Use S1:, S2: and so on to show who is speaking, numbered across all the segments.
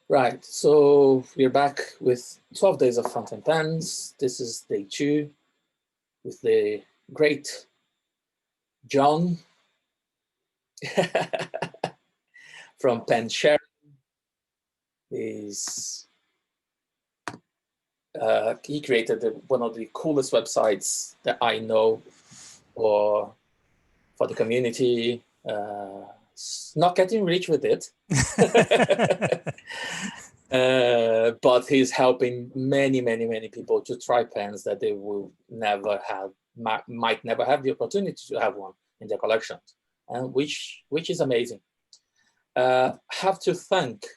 S1: Right, so we're back with 12 days of fountain pens. This is day 2 with the great John from Pen Sharing. He created one of the coolest websites that I know for the community. Not getting rich with it. But he's helping many people to try pens that they will never have, might never have the opportunity to have one in their collections, and which is amazing. Have to thank,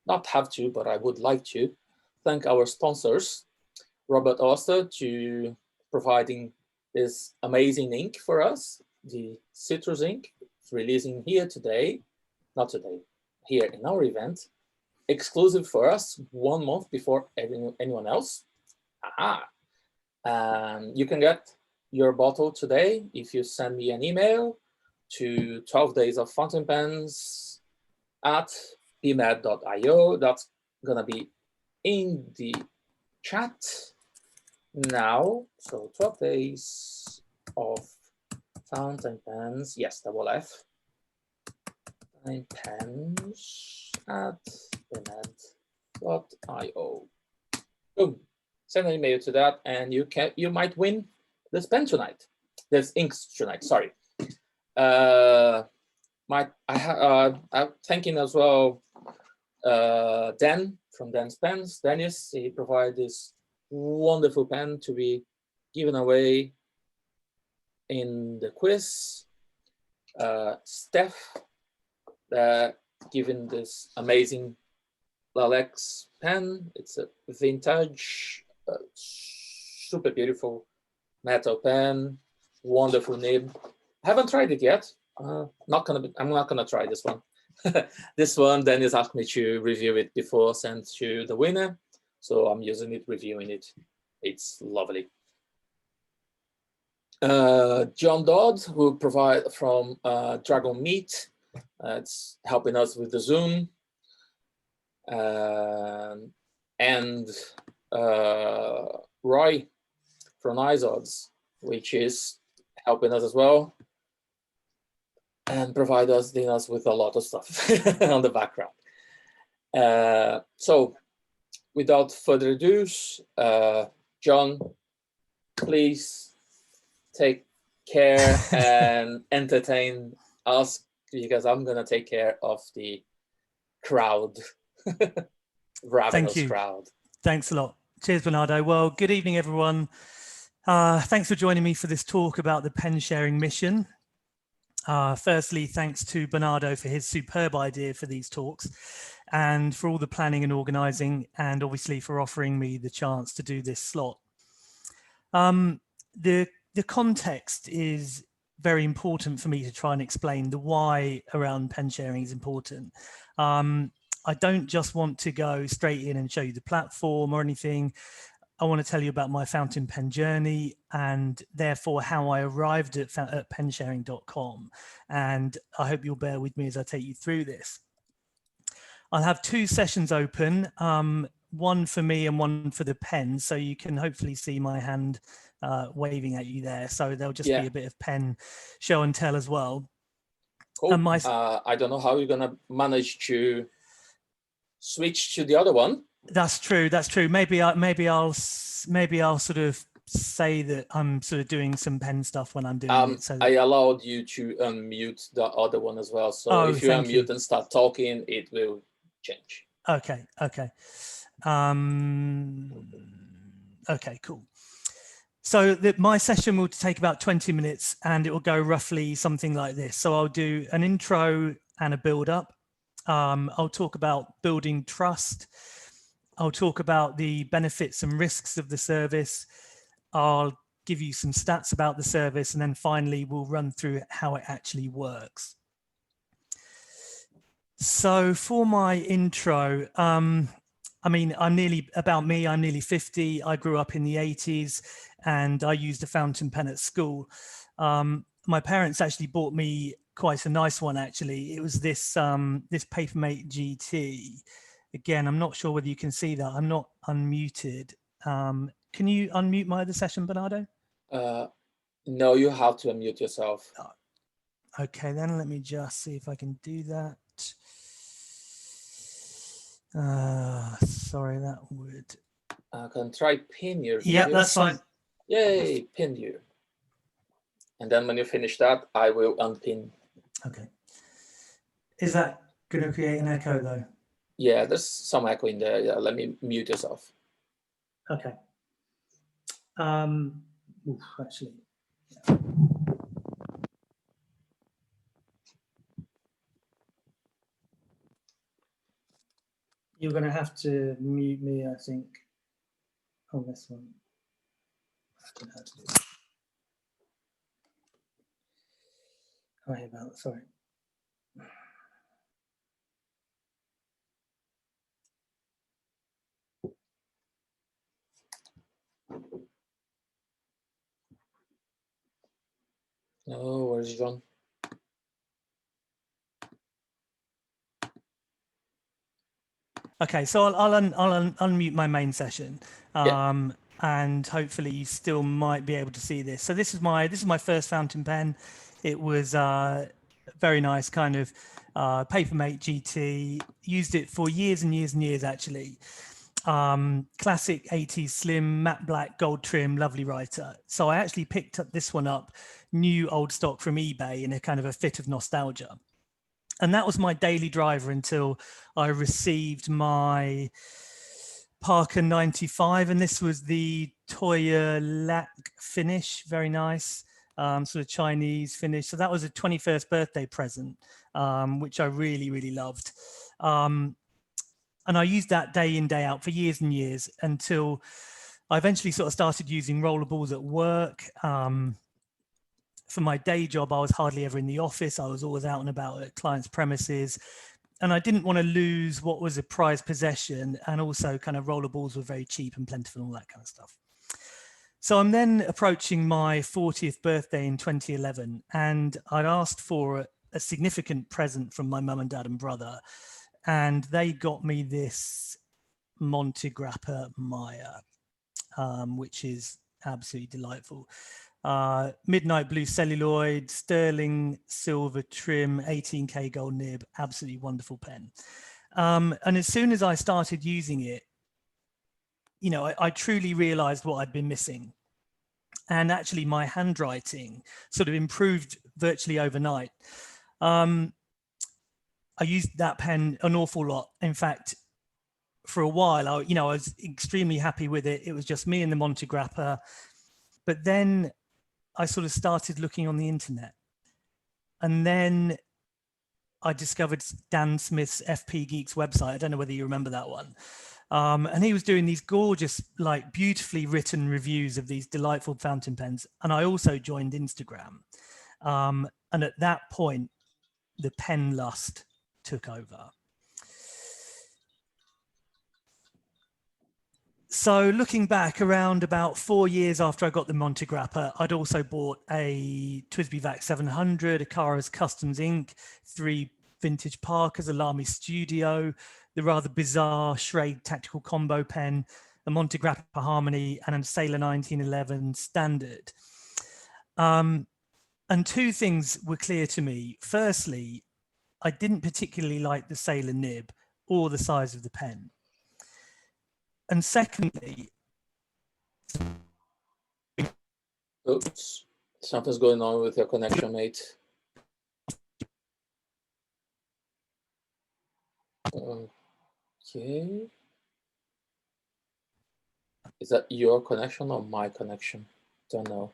S1: not have to, but I would like to thank our sponsors, Rabbet to providing this amazing ink for us, the citrus ink. It's releasing here today, not today, here in our event. Exclusive for us, 1 month before anyone else. You can get your bottle today if you send me an email to 12 days of fountain pens at bmad.io. That's gonna be in the chat now. So 12 days of fountain pens, yes, double F. Fountain pens at bmad.io. Boom. Send an email to that, and you might win this pen tonight. This inks tonight. Sorry. I'm thanking as well Dan from Dan's Pens. Dennis, he provided this wonderful pen to be given away in the quiz. Steph, given this amazing Lalex pen. It's a vintage, super beautiful metal pen, wonderful nib. Haven't tried it yet. I'm not gonna try this one. This one, Dennis asked me to review it before sent to the winner, so I'm using it, reviewing it. It's lovely. John Dodd, who provide from Dragon Meat. It's helping us with the Zoom. And Roy from Izods, which is helping us as well and provide us with a lot of stuff on the background. So without further ado, John, please take care and entertain us, because I'm going to take care of the crowd.
S2: Thank you.
S1: Crowd.
S2: Thanks a lot. Cheers, Bernardo. Well, good evening, everyone. Thanks for joining me for this talk about the pen sharing mission. Firstly, thanks to Bernardo for his superb idea for these talks and for all the planning and organizing, and obviously for offering me the chance to do this slot. The context is very important for me to try and explain the why around pen sharing is important. I don't just want to go straight in and show you the platform or anything. I want to tell you about my fountain pen journey and therefore how I arrived at pensharing.com. And I hope you'll bear with me as I take you through this. I'll have 2 sessions open, one for me and one for the pen. So you can hopefully see my hand waving at you there. So there'll just be a bit of pen show and tell as well.
S1: Cool. And I don't know how you're going to manage to switch to the other one.
S2: That's true. That's true. Maybe I'll sort of say that I'm sort of doing some pen stuff when I'm doing it. So
S1: I allowed you to unmute the other one as well. So if you unmute and start talking, it will change.
S2: Okay. Okay. Okay. Cool. So my session will take about 20 minutes, and it will go roughly something like this. So I'll do an intro and a build up. I'll talk about building trust. I'll talk about the benefits and risks of the service. I'll give you some stats about the service, and then finally we'll run through how it actually works. So for my intro, I mean, I'm nearly 50. I grew up in the 80s and I used a fountain pen at school. My parents actually bought me quite a nice one, actually. It was this Papermate GT. Again, I'm not sure whether you can see that. I'm not unmuted. Can you unmute my other session, Bernardo?
S1: No, you have to unmute yourself.
S2: Okay, then let me just see if I can do that. Sorry, that would.
S1: I can try pin your
S2: Yeah,
S1: video.
S2: that's fine.
S1: Yay, pinned you. And then when you finish that, I will unpin.
S2: Okay. Is that going to create an echo though?
S1: Yeah, there's some echo in there. Yeah, let me mute yourself.
S2: Okay. Actually. You're going to have to mute me, I think. On this one. I don't know how to do that. Sorry about that. Sorry.
S1: Oh, where's John?
S2: Okay, so I'll unmute my main session,
S1: Yeah.
S2: and hopefully you still might be able to see this. So this is my first fountain pen. It was very nice, kind of Papermate GT. Used it for years and years and years actually. Classic 80s slim, matte black, gold trim, lovely writer. So I actually picked up this one up, new old stock from eBay in a kind of a fit of nostalgia. And that was my daily driver until I received my Parker 95. And this was the Toya lac finish, very nice, sort of Chinese finish. So that was a 21st birthday present, which I really, really loved. And I used that day in, day out for years and years until I eventually sort of started using rollerballs at work. For my day job, I was hardly ever in the office. I was always out and about at clients' premises. And I didn't want to lose what was a prized possession. And also kind of rollerballs were very cheap and plentiful and all that kind of stuff. So I'm then approaching my 40th birthday in 2011. And I'd asked for a significant present from my mum and dad and brother. And they got me this Montegrappa Maya, which is absolutely delightful. Midnight blue celluloid, sterling silver trim, 18K gold nib, absolutely wonderful pen. And as soon as I started using it, you know, I truly realized what I'd been missing. And actually my handwriting sort of improved virtually overnight. I used that pen an awful lot. In fact, for a while, I was extremely happy with it. It was just me and the Montegrappa. But then I sort of started looking on the internet. And then I discovered Dan Smith's FP Geeks website. I don't know whether you remember that one. And he was doing these gorgeous, like beautifully written reviews of these delightful fountain pens. And I also joined Instagram. And at that point, the pen lust took over. So looking back, around about 4 years after I got the Montegrappa, I'd also bought a TWSBI VAC 700, a Cara's Customs Ink, 3 vintage Parkers, a Lamy Studio, the rather bizarre Schrade Tactical Combo pen, a Montegrappa Harmony, and a Sailor 1911 Standard. And 2 things were clear to me. Firstly, I didn't particularly like the Sailor nib or the size of the pen. And secondly,
S1: oops, something's going on with your connection, mate. Okay. Is that your connection or my connection? Don't know.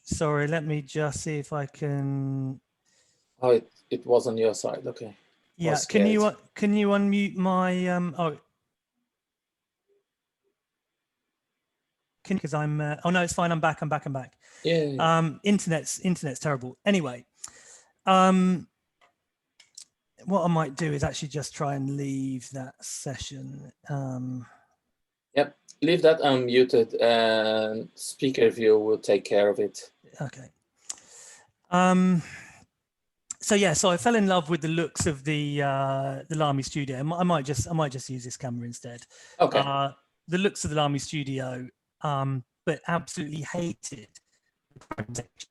S2: Sorry, let me just see if I can.
S1: Oh, it was on your side. Okay.
S2: Yeah, can you unmute my oh, because I'm oh no, it's fine. I'm back.
S1: Yeah.
S2: Internet's terrible. Anyway, what I might do is actually just try and leave that session.
S1: Yep, leave that unmuted and speaker view will take care of it.
S2: Okay. So yeah, so I fell in love with the looks of the Lamy Studio. I might just use this camera instead.
S1: Okay.
S2: The looks of the Lamy Studio, but absolutely hated the chrome section.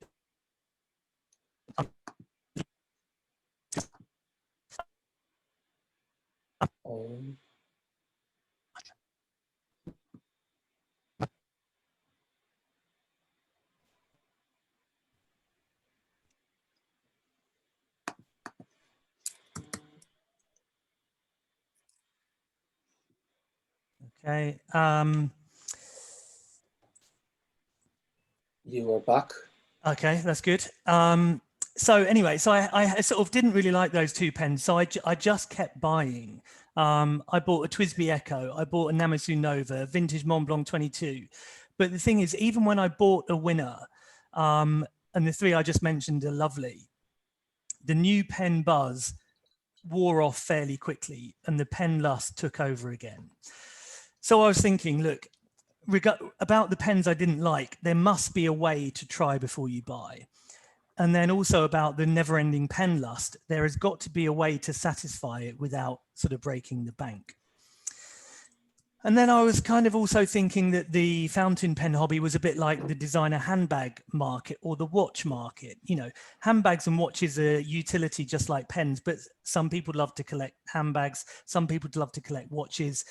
S2: Okay.
S1: You are back.
S2: Okay, that's good. So anyway, so I sort of didn't really like those two pens, so I just kept buying. I bought a TWSBI Echo, I bought a Namasu Nova, vintage Mont Blanc 22. But the thing is, even when I bought a winner, and the three I just mentioned are lovely, the new pen buzz wore off fairly quickly and the pen lust took over again. So I was thinking, look, about the pens I didn't like, there must be a way to try before you buy. And then also about the never-ending pen lust, there has got to be a way to satisfy it without sort of breaking the bank. And then I was kind of also thinking that the fountain pen hobby was a bit like the designer handbag market or the watch market. You know, handbags and watches are utility just like pens, but some people love to collect handbags, some people love to collect watches.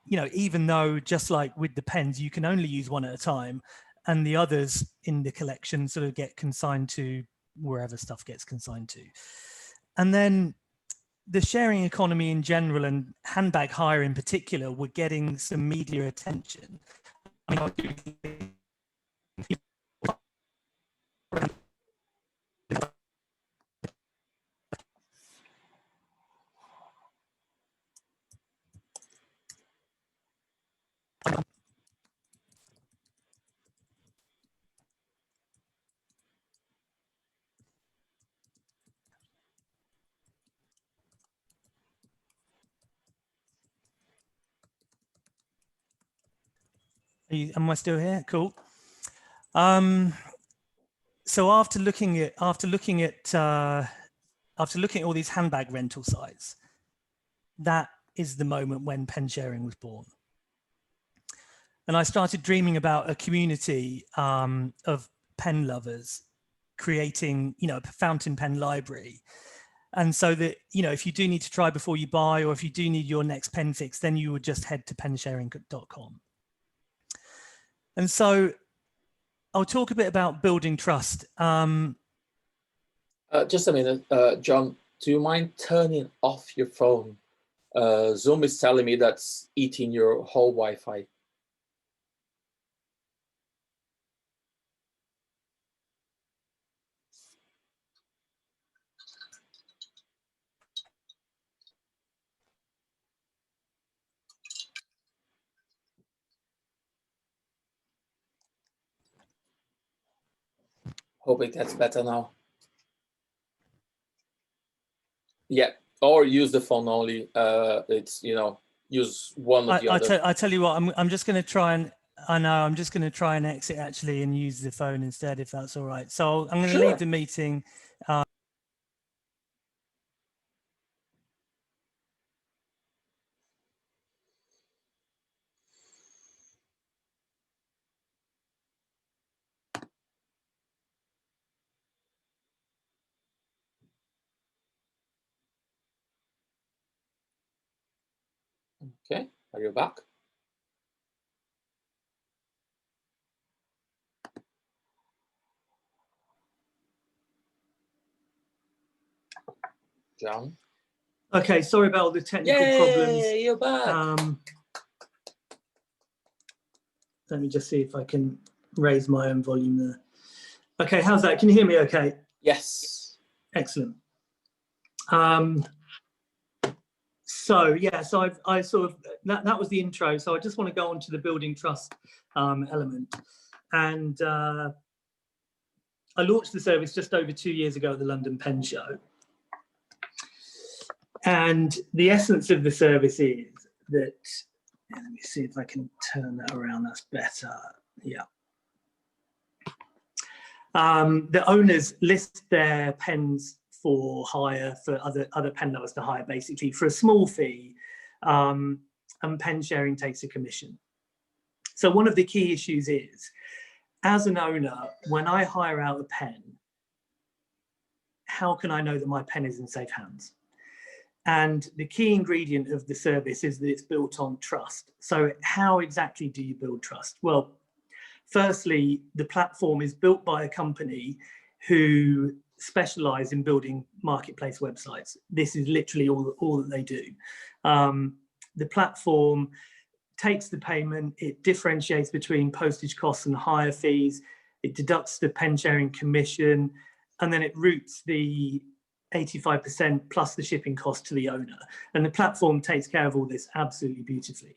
S2: You know, even though just like with the pens, you can only use one at a time, and the others in the collection sort of get consigned to wherever stuff gets consigned to. And then the sharing economy in general and handbag hire in particular were getting some media attention. I mean, am I still here? Cool. So after looking at all these handbag rental sites, that is the moment when pen sharing was born. And I started dreaming about a community of pen lovers creating, you know, a fountain pen library. And so that, you know, if you do need to try before you buy, or if you do need your next pen fix, then you would just head to pensharing.com. And so I'll talk a bit about building trust.
S1: Just a minute, John, do you mind turning off your phone? Zoom is telling me that's eating your whole Wi-Fi. Hope it gets better now. Yeah, or use the phone only. It's, you know, use one of the other.
S2: I tell you what, I'm just going to try and, I know, I'm just going to try and exit actually and use the phone instead, if that's all right. So I'm going to leave the meeting.
S1: Okay, are you back? John?
S2: Okay, sorry about all the technical problems.
S1: You're back.
S2: Let me just see if I can raise my own volume there. Okay, how's that? Can you hear me okay?
S1: Yes.
S2: Excellent. So yeah, so I sort of, that was the intro. So I just want to go on to the building trust element. And I launched the service just over 2 years ago at the London Pen Show. And the essence of the service is that Yeah, let me see if I can turn that around. That's better. Yeah. The owners list their pens for hire for other pen lovers to hire, basically for a small fee, and pen sharing takes a commission. So one of the key issues is, as an owner, when I hire out a pen, how can I know that my pen is in safe hands? And the key ingredient of the service is that it's built on trust. So how exactly do you build trust? Well, firstly, the platform is built by a company who specialize in building marketplace websites. This is literally all that they do. The platform takes the payment, it differentiates between postage costs and hire fees, it deducts the pen sharing commission, and then it routes the 85% plus the shipping cost to the owner. And the platform takes care of all this absolutely beautifully.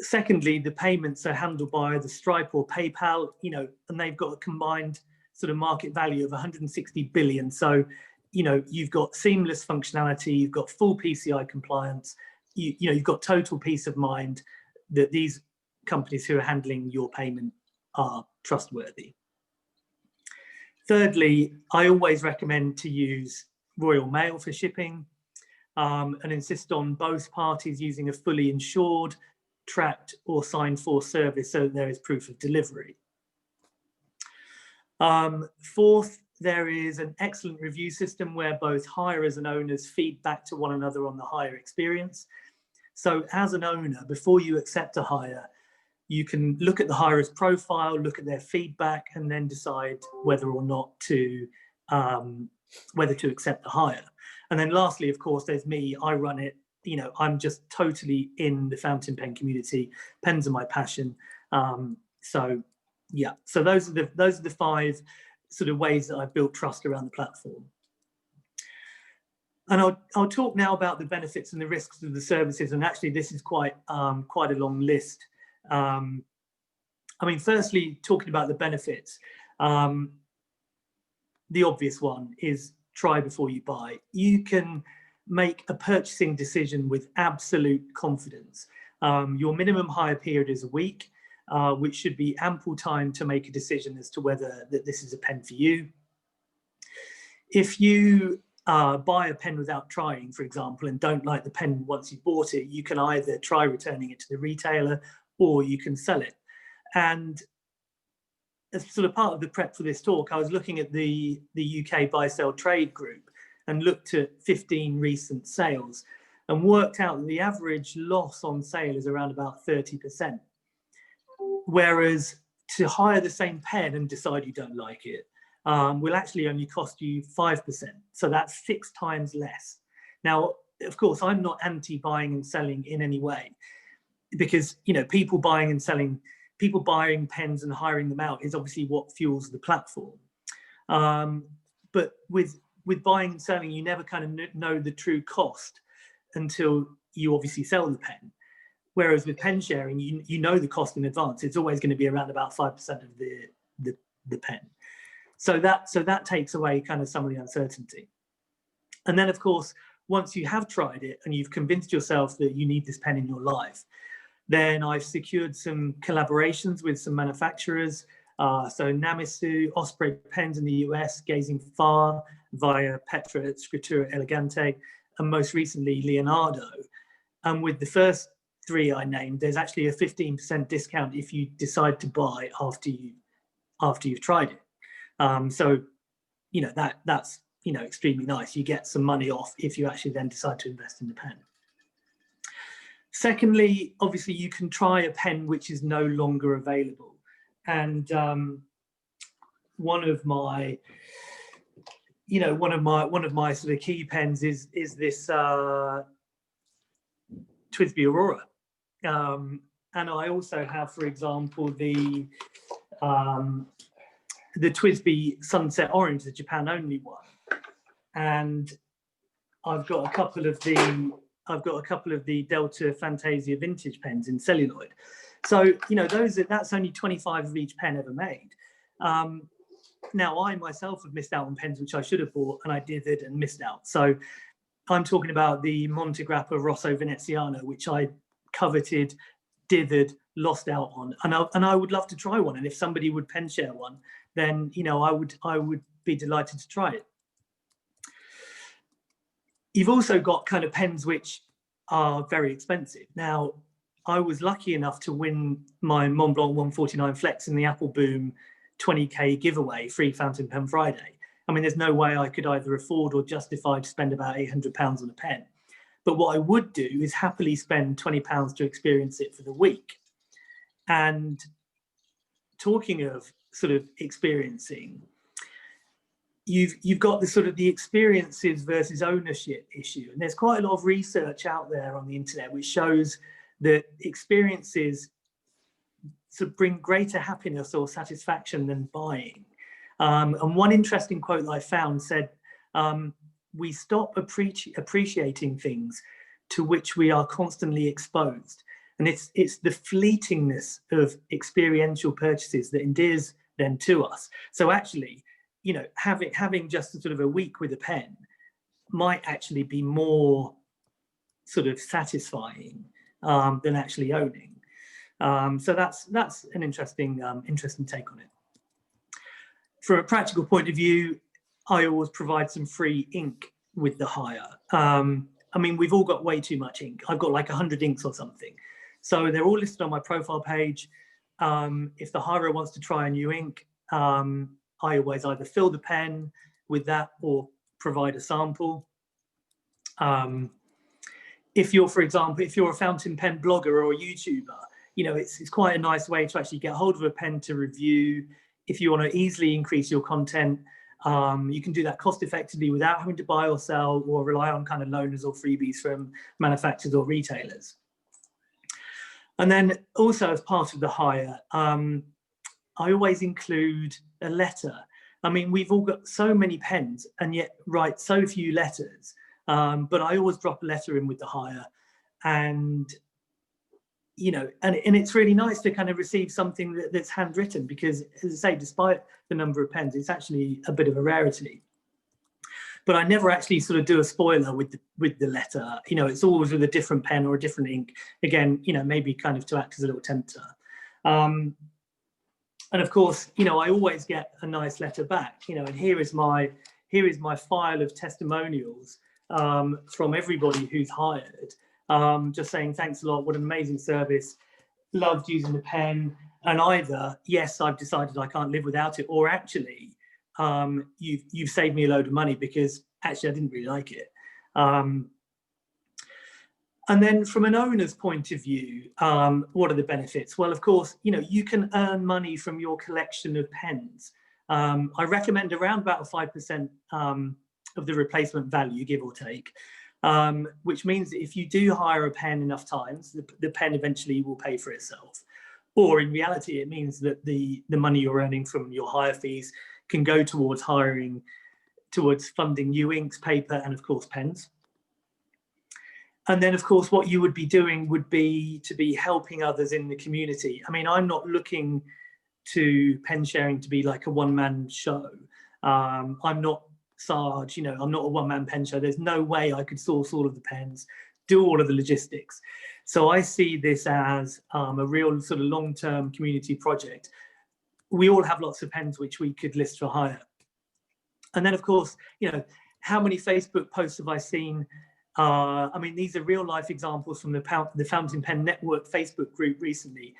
S2: Secondly, the payments are handled by either Stripe or PayPal, and they've got a combined sort of market value of 160 billion. So, you've got seamless functionality, you've got full PCI compliance, you've got total peace of mind that these companies who are handling your payment are trustworthy. Thirdly, I always recommend to use Royal Mail for shipping, and insist on both parties using a fully insured, tracked or signed for service so that there is proof of delivery. Fourth, there is an excellent review system where both hirers and owners feed back to one another on the hire experience. So as an owner, before you accept a hire, you can look at the hirer's profile, look at their feedback, and then decide whether or not to accept the hire. And then lastly, of course, there's me. I run it. I'm just totally in the fountain pen community. Pens are my passion. So those are the 5 sort of ways that I've built trust around the platform. And I'll talk now about the benefits and the risks of the services. And actually, this is quite a long list. Firstly, talking about the benefits, the obvious one is try before you buy. You can make a purchasing decision with absolute confidence. Your minimum hire period is a week, which should be ample time to make a decision as to whether this is a pen for you. If you buy a pen without trying, for example, and don't like the pen once you've bought it, you can either try returning it to the retailer or you can sell it. And as sort of part of the prep for this talk, I was looking at the UK buy-sell trade group and looked at 15 recent sales and worked out that the average loss on sale is around about 30%. Whereas to hire the same pen and decide you don't like it will actually only cost you 5%. So that's 6 times less. Now, of course, I'm not anti-buying and selling in any way, because people buying pens and hiring them out is obviously what fuels the platform. But with buying and selling, you never kind of know the true cost until you obviously sell the pen. Whereas with pen sharing, you know the cost in advance. It's always going to be around about 5% of the pen. So that takes away kind of some of the uncertainty. And then, of course, once you have tried it and you've convinced yourself that you need this pen in your life, then I've secured some collaborations with some manufacturers. So Namisu, Osprey Pens in the US, Gazing Far via Petra, Scrittura Elegante, and most recently Leonardo. And with the first 3 I named, there's actually a 15% discount if you decide to buy after you've tried it. So that's extremely nice. You get some money off if you actually then decide to invest in the pen. Secondly, obviously you can try a pen which is no longer available. And one of my sort of key pens is this TWSBI Aurora. And I also have, for example, the TWSBI Sunset Orange, the Japan only one. And I've got a couple of the Delta Fantasia vintage pens in celluloid. So, that's only 25 of each pen ever made. Now, I myself have missed out on pens which I should have bought, and I did it and missed out. So, I'm talking about the Montegrappa Rosso Veneziano, which I coveted, dithered, lost out on, and I would love to try one. And if somebody would pen share one, then I would be delighted to try it. You've also got kind of pens which are very expensive. Now, I was lucky enough to win my Mont Blanc 149 Flex in the Apple Boom 20K giveaway, free fountain pen Friday. I mean, there's no way I could either afford or justify to spend about £800 on a pen. But what I would do is happily spend £20 to experience it for the week. And talking of sort of experiencing, you've got the sort of the experiences versus ownership issue. And there's quite a lot of research out there on the internet which shows that experiences sort of bring greater happiness or satisfaction than buying. And one interesting quote that I found said, we stop appreciating things to which we are constantly exposed. And it's the fleetingness of experiential purchases that endears them to us. So actually, having just sort of a week with a pen might actually be more sort of satisfying than actually owning. So that's an interesting take on it. From a practical point of view, I always provide some free ink with the hire. I mean, we've all got way too much ink. I've got like 100 inks or something. So they're all listed on my profile page. If the hirer wants to try a new ink, I always either fill the pen with that or provide a sample. If you're, for example, if you're a fountain pen blogger or a YouTuber, it's quite a nice way to actually get hold of a pen to review. If you want to easily increase your content, you can do that cost effectively without having to buy or sell or rely on kind of loaners or freebies from manufacturers or retailers. And then also as part of the hire, I always include a letter. I mean, we've all got so many pens and yet write so few letters, but I always drop a letter in with the hire. And and it's really nice to kind of receive something that's handwritten, because, as I say, despite the number of pens, it's actually a bit of a rarity. But I never actually sort of do a spoiler with the letter. It's always with a different pen or a different ink. Again, maybe kind of to act as a little tempter. And of course, I always get a nice letter back. And here is my file of testimonials from everybody who's hired. Just saying thanks a lot, what an amazing service, loved using the pen, and either yes, I've decided I can't live without it, or actually you've saved me a load of money because actually I didn't really like it. And then from an owner's point of view, what are the benefits? Well, of course, you can earn money from your collection of pens. I recommend around about 5% of the replacement value, give or take. Which means that if you do hire a pen enough times, the pen eventually will pay for itself. Or in reality, it means that the money you're earning from your hire fees can go towards funding new inks, paper, and of course, pens. And then, of course, what you would be doing would be to be helping others in the community. I mean, I'm not looking to pen sharing to be like a one-man show. I'm not Sarge, I'm not a one-man pen show. There's no way I could source all of the pens, do all of the logistics. So I see this as a real sort of long-term community project. We all have lots of pens which we could list for hire. And then, of course, how many Facebook posts have I seen? I mean, these are real-life examples from the Fountain Pen Network Facebook group recently.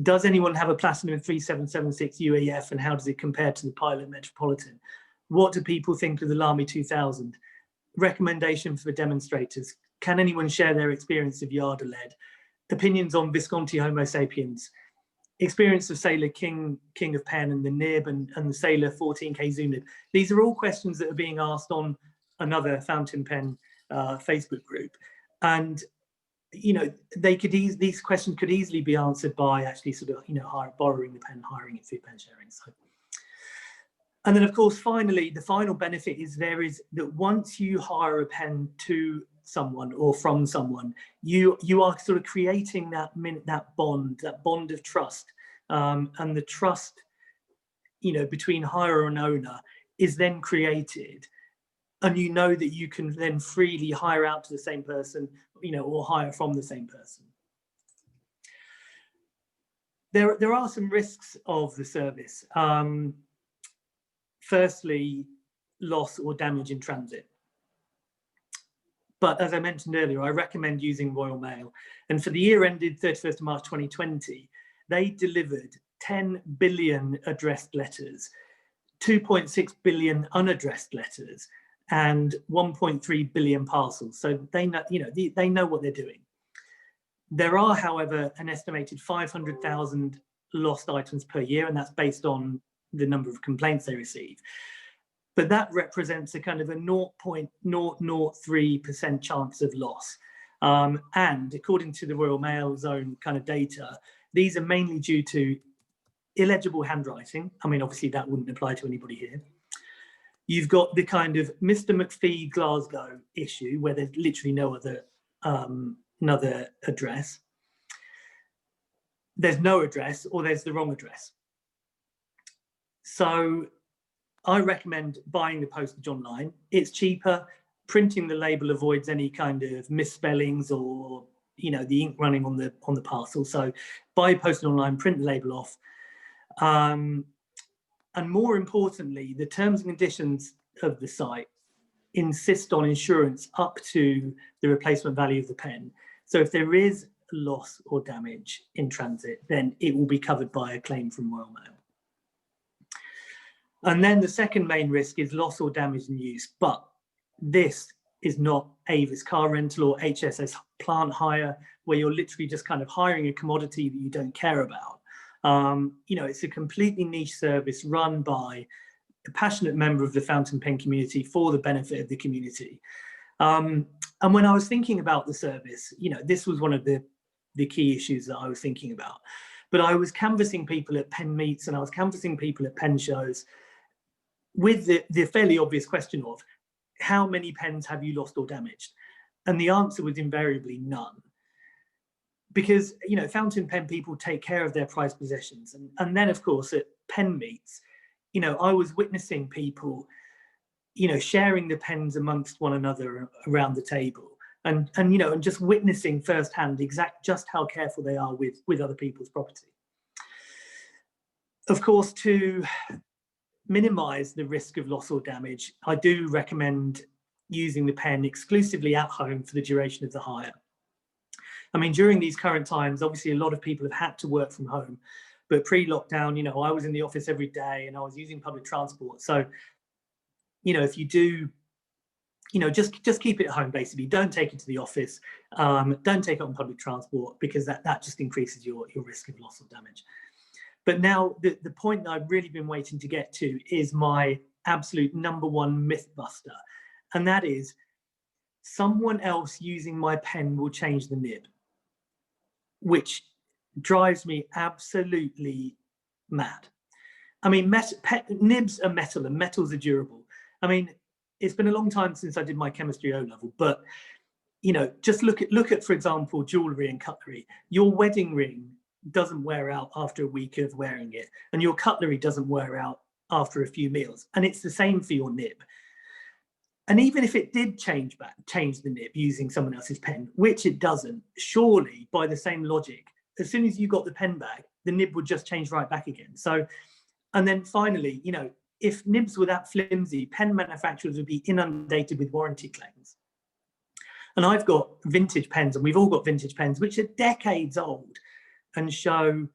S2: Does anyone have a Platinum 3776 UAF, and how does it compare to the Pilot Metropolitan? What do people think of the Lamy 2000? Recommendation for demonstrators. Can anyone share their experience of Yada lead? Opinions on Visconti Homo sapiens. Experience of Sailor King of Pen and the Nib and the Sailor 14K Zoom Nib. These are all questions that are being asked on another Fountain Pen Facebook group. And, these questions could easily be answered by actually sort of, borrowing the pen, hiring it through pen sharing. So. And then, of course, finally, the final benefit is that once you hire a pen to someone or from someone, you are sort of creating that bond of trust, and the trust, between hirer and owner is then created and you know that you can then freely hire out to the same person, or hire from the same person. There are some risks of the service. Firstly, loss or damage in transit. But as I mentioned earlier, I recommend using Royal Mail. And for the year ended 31st of March 2020, they delivered 10 billion addressed letters, 2.6 billion unaddressed letters, and 1.3 billion parcels. So they know, they know what they're doing. There are, however, an estimated 500,000 lost items per year, and that's based on the number of complaints they receive. But that represents a kind of a 0.003% chance of loss. And according to the Royal Mail's own kind of data, these are mainly due to illegible handwriting. I mean, obviously that wouldn't apply to anybody here. You've got the kind of Mr. McPhee Glasgow issue where there's literally no other another address. There's no address, or there's the wrong address. So I recommend buying the postage online. It's cheaper. Printing the label avoids any kind of misspellings or the ink running on the parcel. So buy postage online, print the label off. And more importantly, the terms and conditions of the site insist on insurance up to the replacement value of the pen. So if there is loss or damage in transit, then it will be covered by a claim from Royal Mail. And then the second main risk is loss or damage in use. But this is not Avis car rental or HSS plant hire, where you're literally just kind of hiring a commodity that you don't care about. It's a completely niche service run by a passionate member of the fountain pen community for the benefit of the community. And when I was thinking about the service, this was one of the key issues that I was thinking about. But I was canvassing people at pen meets, and I was canvassing people at pen shows with the fairly obvious question of, how many pens have you lost or damaged? And the answer was invariably none. Because, fountain pen people take care of their prized possessions. And then, of course, at pen meets, I was witnessing people, sharing the pens amongst one another around the table, and just witnessing firsthand just how careful they are with other people's property. Of course, to minimize the risk of loss or damage, I do recommend using the pen exclusively at home for the duration of the hire. I mean, during these current times, obviously a lot of people have had to work from home, but pre-lockdown, I was in the office every day and I was using public transport. So, if you do, just keep it at home, basically. Don't take it to the office. Don't take it on public transport, because that just increases your risk of loss or damage. But now the point that I've really been waiting to get to is my absolute #1 myth buster. And that is, someone else using my pen will change the nib, which drives me absolutely mad. I mean, nibs are metal and metals are durable. I mean, it's been a long time since I did my chemistry O-level, but just look at, for example, jewelry and cutlery. Your wedding ring doesn't wear out after a week of wearing it, and your cutlery doesn't wear out after a few meals. And it's the same for your nib. And even if it did change the nib using someone else's pen, which it doesn't, surely by the same logic, as soon as you got the pen back, the nib would just change right back again. So, and then finally, if nibs were that flimsy, pen manufacturers would be inundated with warranty claims. And I've got vintage pens, and we've all got vintage pens, which are decades old and show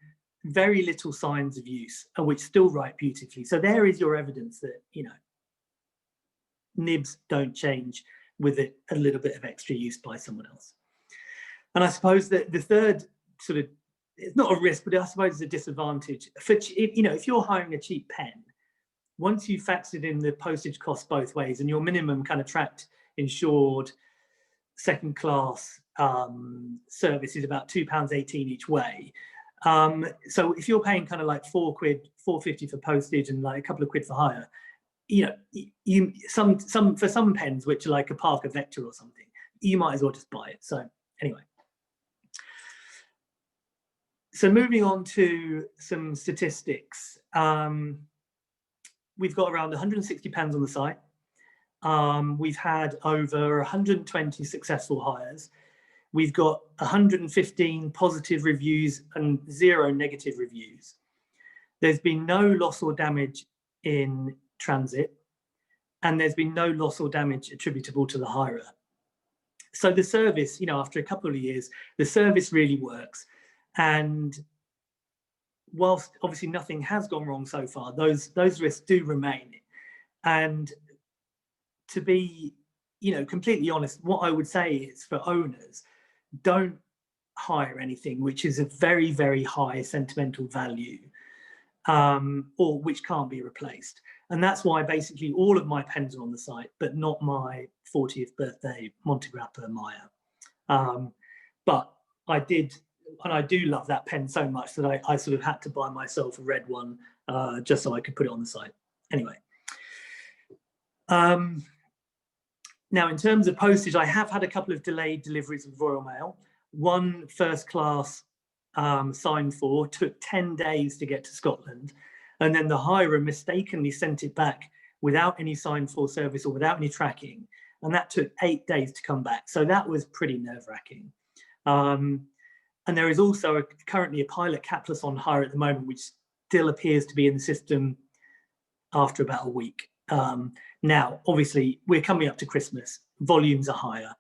S2: very little signs of use, and which still write beautifully. So there is your evidence that, nibs don't change with a little bit of extra use by someone else. And I suppose that the third sort of, it's not a risk, but I suppose it's a disadvantage. If you're hiring a cheap pen, once you've factored in the postage costs both ways, and your minimum kind of tracked, insured, second class service is about £2.18 each way. So if you're paying kind of like £4, £4.50 for postage and like a couple of quid for hire, for some pens, which are like a Parker Vector or something, you might as well just buy it. So anyway. So moving on to some statistics. We've got around £160 on the site. We've had over 120 successful hires. We've got 115 positive reviews and 0 negative reviews. There's been no loss or damage in transit, and there's been no loss or damage attributable to the hirer. So the service, you know, after a couple of years, the service really works. And whilst obviously nothing has gone wrong so far, those risks do remain. And to be, you know, completely honest, what I would say is, for owners, don't hire anything which is a very, very high sentimental value, or which can't be replaced. And that's why basically all of my pens are on the site, but not my 40th birthday Montegrappa Maya. But I did, and I do love that pen so much that I sort of had to buy myself a red one, just so I could put it on the site. Anyway. Now, in terms of postage, I have had a couple of delayed deliveries of Royal Mail. One first class signed for took 10 days to get to Scotland. And then the hirer mistakenly sent it back without any signed for service or without any tracking. And that took 8 days to come back. So that was pretty nerve-wracking. And there is also currently a pilot capless on hire at the moment, which still appears to be in the system after about a week. Now, obviously, we're coming up to Christmas. Volumes are higher.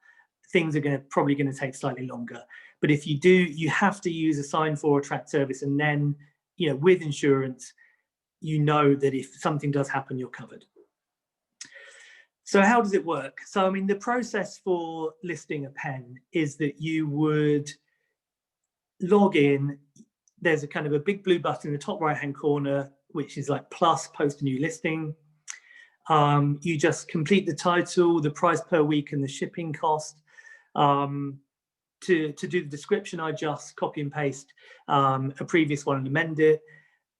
S2: Things are probably going to take slightly longer. But if you do, you have to use a sign for or track service, and then, you know, with insurance, you know that if something does happen, you're covered. So how does it work? So, I mean, the process for listing a pen is that you would log in. There's a kind of a big blue button in the top right-hand corner, which is like plus post a new listing. You just complete the title, the price per week, and the shipping cost. To do the description, I just copy and paste a previous one and amend it.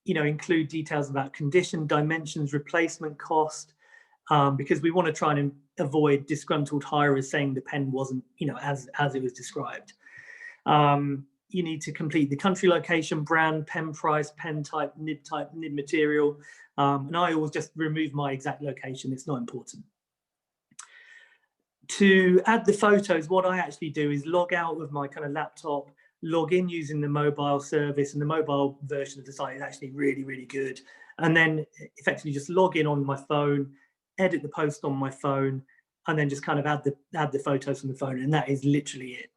S2: You know, include details about condition, dimensions, replacement cost, because we want to try and avoid disgruntled hirers saying the pen wasn't, you know, as it was described. You need to complete the country location, brand, pen price, pen type, nib material. And I always just remove my exact location. It's not important. To add the photos, what I actually do is log out of my kind of laptop, log in using the mobile service, and the mobile version of the site is actually really, really good. And then effectively just log in on my phone, edit the post on my phone, and then just kind of add the photos from the phone. And that is literally it.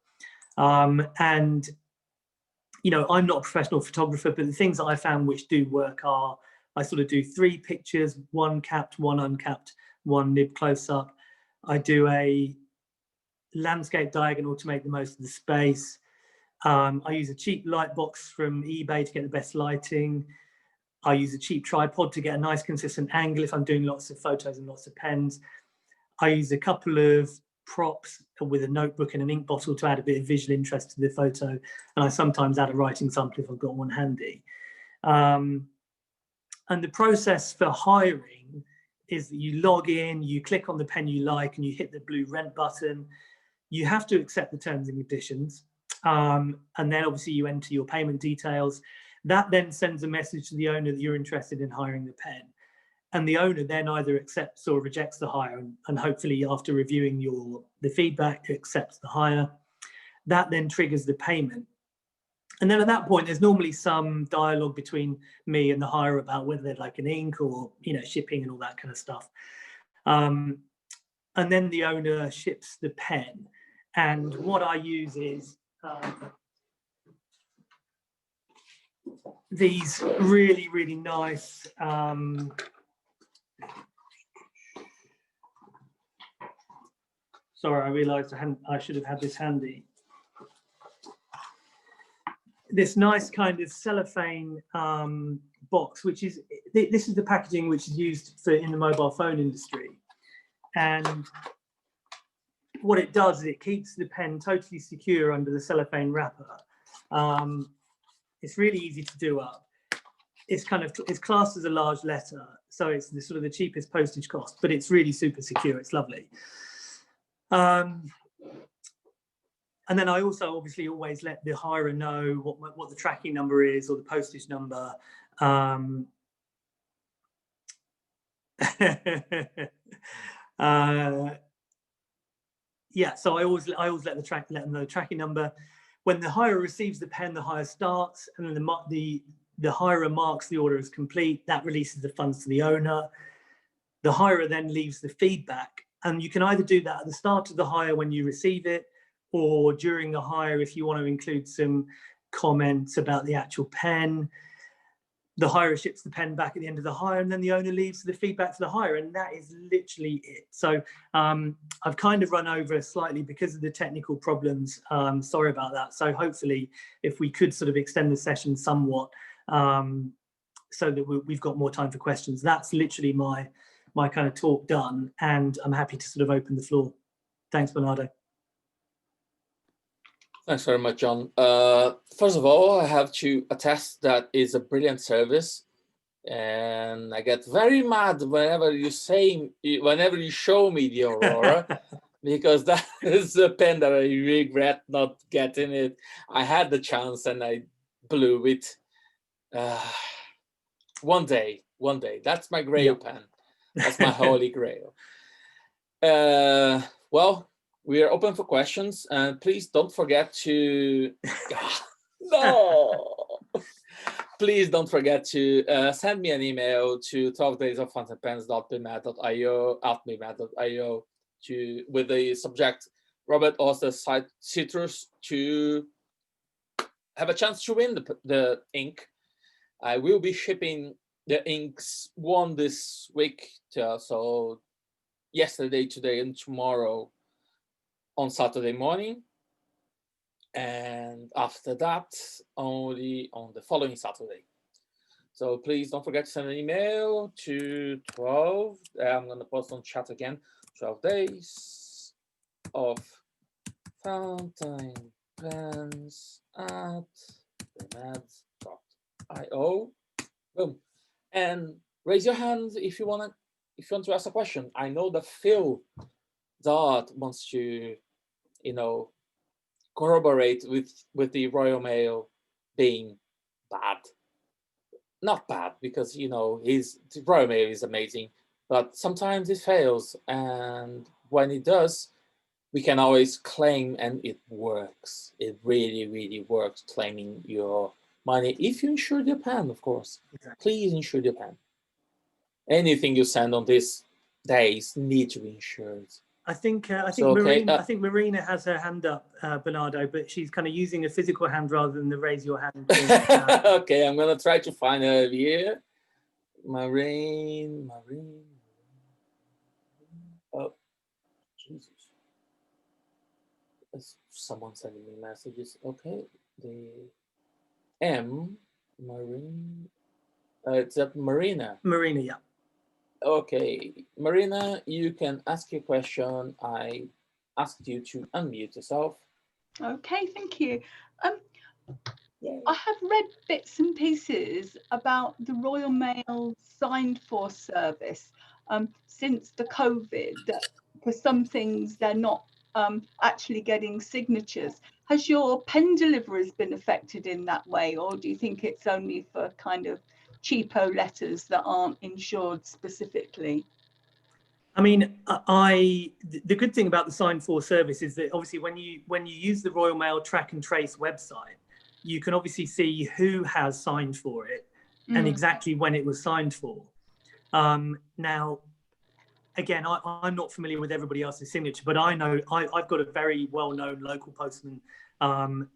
S2: And you know, I'm not a professional photographer, but the things that I found which do work are, I sort of do 3 pictures, 1 capped, 1 uncapped, 1 nib close up. I do a landscape diagonal to make the most of the space. I use a cheap light box from eBay to get the best lighting. I use a cheap tripod to get a nice consistent angle if I'm doing lots of photos and lots of pens. I use a couple of props with a notebook and an ink bottle to add a bit of visual interest to the photo. And I sometimes add a writing sample if I've got one handy. And the process for hiring is that you log in, you click on the pen you like, and you hit the blue rent button. You have to accept the terms and conditions. And then obviously you enter your payment details. That then sends a message to the owner that you're interested in hiring the pen. And the owner then either accepts or rejects the hire, and hopefully after reviewing the feedback, accepts the hire. That then triggers the payment. And then at that point, there's normally some dialogue between me and the hirer about whether they'd like an ink or, you know, shipping and all that kind of stuff. And then the owner ships the pen. And what I use is these really, really nice sorry, I realized I should have had this handy. This nice kind of cellophane box, which is, this is the packaging which is used in the mobile phone industry. And what it does is it keeps the pen totally secure under the cellophane wrapper. It's really easy to do up. It's classed as a large letter, so it's the sort of the cheapest postage cost, but it's really super secure. It's lovely. And then I also obviously always let the hirer know what the tracking number is or the postage number. Yeah, so I always let them know the tracking number. When the hirer receives the pen, the hire starts, and then the hirer marks the order as complete. That releases the funds to the owner. The hirer then leaves the feedback, and you can either do that at the start of the hire when you receive it, or during the hire if you want to include some comments about the actual pen. The hirer ships the pen back at the end of the hire, and then the owner leaves the feedback to the hirer, and that is literally it. So I've kind of run over slightly because of the technical problems. Sorry about that. So hopefully, if we could sort of extend the session somewhat, so that we've got more time for questions. That's literally my kind of talk done, and I'm happy to sort of open the floor. Thanks, Bernardo.
S1: Thanks very much, John. First of all, I have to attest that it's a brilliant service, and I get very mad whenever you show me the Aurora, because that is a pen that I regret not getting it. I had the chance and I blew it. One day, that's my Grail pen. That's my holy Grail. Well, we are open for questions, and please don't forget to please don't forget to send me an email to 12daysoffontsandpens.bmad.io with the subject Rabbet author site citrus to have a chance to win the ink. I will be shipping the inks one this week, so yesterday, today, and tomorrow on Saturday morning, and after that only on the following Saturday. So please don't forget to send an email to 12. I'm going to post on chat again. 12 days of fountain pens at bmad.io. Boom. And raise your hand if you want to ask a question. I know that Phil Dart wants to, corroborate with the Royal Mail being bad. Not bad, because the Royal Mail is amazing, but sometimes it fails, and when it does, we can always claim, and it works. It really, really works, claiming your money if you insure your pen, of course. Exactly. Please insure your pen. Anything you send on these days need to be insured.
S2: I think Marina has her hand up, Bernardo, but she's kind of using a physical hand rather than the raise your hand thing.
S1: Okay, I'm gonna try to find her here. Marine. Oh, Jesus! Someone sending me messages. Okay, the Marine. It's up Marina.
S2: Marina, yeah.
S1: Okay, Marina, you can ask your question. I asked you to unmute yourself.
S3: Okay, thank you. I have read bits and pieces about the Royal Mail signed for service since the COVID, that for some things they're not actually getting signatures. Has your pen deliveries been affected in that way, or do you think it's only for kind of cheapo letters that aren't insured specifically?
S2: I mean, the good thing about the signed for service is that obviously when you use the Royal Mail track and trace website, you can obviously see who has signed for it and exactly when it was signed for. Now, again, I'm not familiar with everybody else's signature, but I know I've got a very well-known local postman, and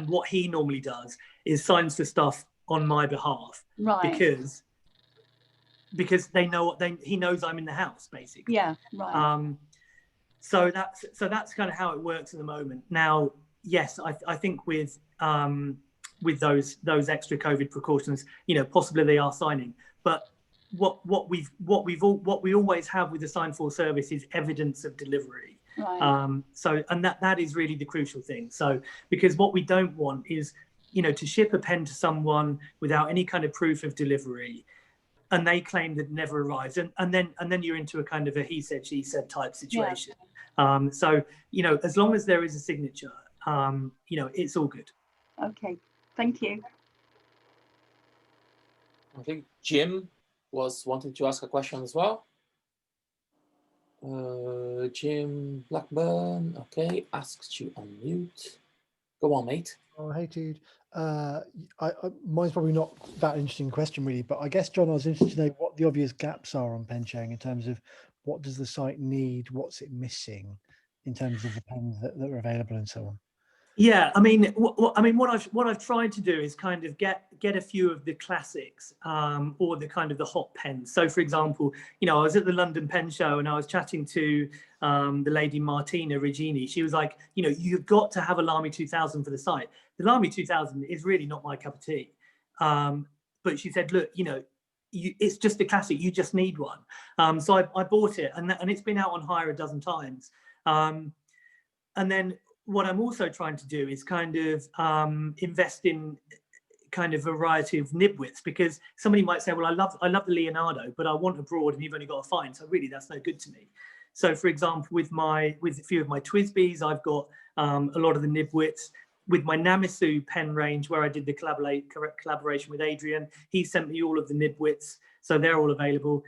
S2: what he normally does is signs for stuff on my behalf,
S3: right?
S2: Because he knows I'm in the house, basically.
S3: Yeah, right.
S2: So that's kind of how it works at the moment. Now, yes, I think with those extra COVID precautions, possibly they are signing, but what we always have with the signed for service is evidence of delivery.
S3: Right.
S2: And that is really the crucial thing. So because what we don't want is to ship a pen to someone without any kind of proof of delivery, and they claim that it never arrives, and then you're into a kind of a he said she said type situation. Yeah. So as long as there is a signature, it's all good.
S3: Okay, thank you.
S1: I think Jim was wanting to ask a question as well. Jim Blackburn, okay, asked to unmute. Go on, mate.
S4: Oh, hey, Jude. Mine's probably not that interesting question, really, but I guess, John, I was interested to know what the obvious gaps are on pen sharing in terms of what does the site need, what's it missing in terms of the pens that are available and so on.
S2: Yeah, I mean, what I've tried to do is kind of get a few of the classics, or the kind of the hot pens. So, for example, I was at the London Pen Show and I was chatting to the lady Martina Regini. She was like, you've got to have a Lamy 2000 for the site. The Lamy 2000 is really not my cup of tea, but she said, look, it's just a classic. You just need one. So I bought it, and it's been out on hire a dozen times, and then what I'm also trying to do is kind of invest in kind of variety of nib widths, because somebody might say, well, I love the Leonardo, but I want a broad and you've only got a fine. So really that's no good to me. So for example, with a few of my Twisbys, I've got a lot of the nib widths. With my Namisu pen range, where I did the collaboration with Adrian, he sent me all of the nib widths. So they're all available.